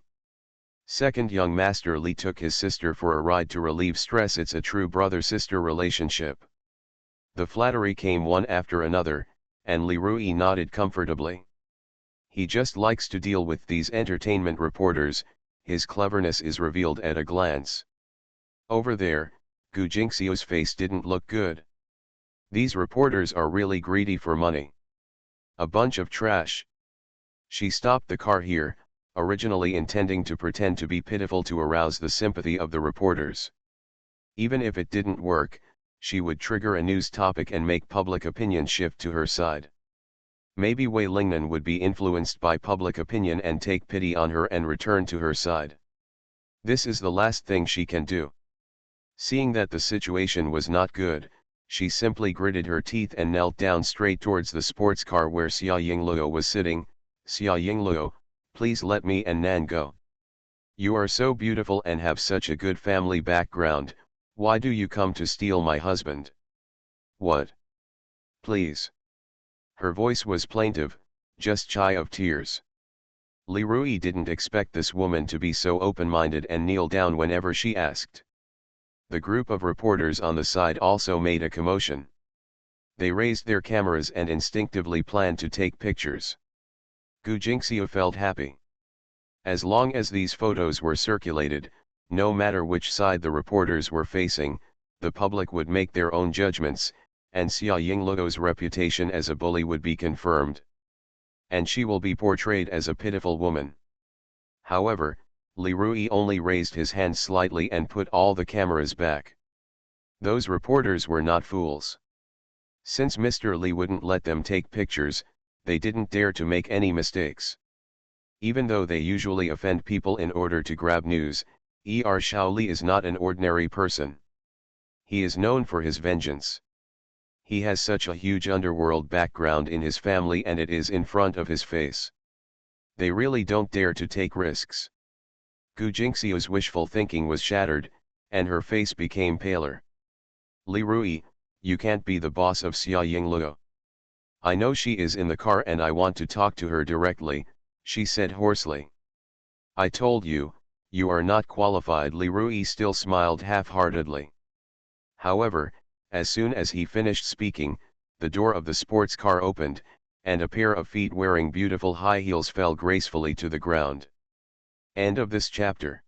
Second young Master Li took his sister for a ride to relieve stress. It's a true brother-sister relationship. The flattery came one after another, and Li Rui nodded comfortably. He just likes to deal with these entertainment reporters. His cleverness is revealed at a glance. Over there, Gu Jingxiu's face didn't look good. These reporters are really greedy for money. A bunch of trash. She stopped the car here, originally intending to pretend to be pitiful to arouse the sympathy of the reporters. Even if it didn't work, she would trigger a news topic and make public opinion shift to her side. Maybe Wei Lingnan would be influenced by public opinion and take pity on her and return to her side. This is the last thing she can do. Seeing that the situation was not good, she simply gritted her teeth and knelt down straight towards the sports car where Xia Yingluo was sitting. "Xia Yingluo, please let me and Nan go. You are so beautiful and have such a good family background. Why do you come to steal my husband?" "What? Please." Her voice was plaintive, just shy of tears. Li Rui didn't expect this woman to be so open-minded and kneel down whenever she asked. The group of reporters on the side also made a commotion. They raised their cameras and instinctively planned to take pictures. Gu Jingxiu felt happy. As long as these photos were circulated, no matter which side the reporters were facing, the public would make their own judgments, and Xia Yingluo's reputation as a bully would be confirmed. And she will be portrayed as a pitiful woman. However, Li Rui only raised his hand slightly and put all the cameras back. Those reporters were not fools. Since Mr. Li wouldn't let them take pictures, they didn't dare to make any mistakes. Even though they usually offend people in order to grab news, Shaoli is not an ordinary person. He is known for his vengeance. He has such a huge underworld background in his family and it is in front of his face. They really don't dare to take risks. Gu Jingxiu's wishful thinking was shattered, and her face became paler. Li Rui, you can't be the boss of Xia Yingluo. I know she is in the car and I want to talk to her directly, she said hoarsely. I told you, you are not qualified. Li Rui still smiled half-heartedly. However, as soon as he finished speaking, the door of the sports car opened, and a pair of feet wearing beautiful high heels fell gracefully to the ground. End of this chapter.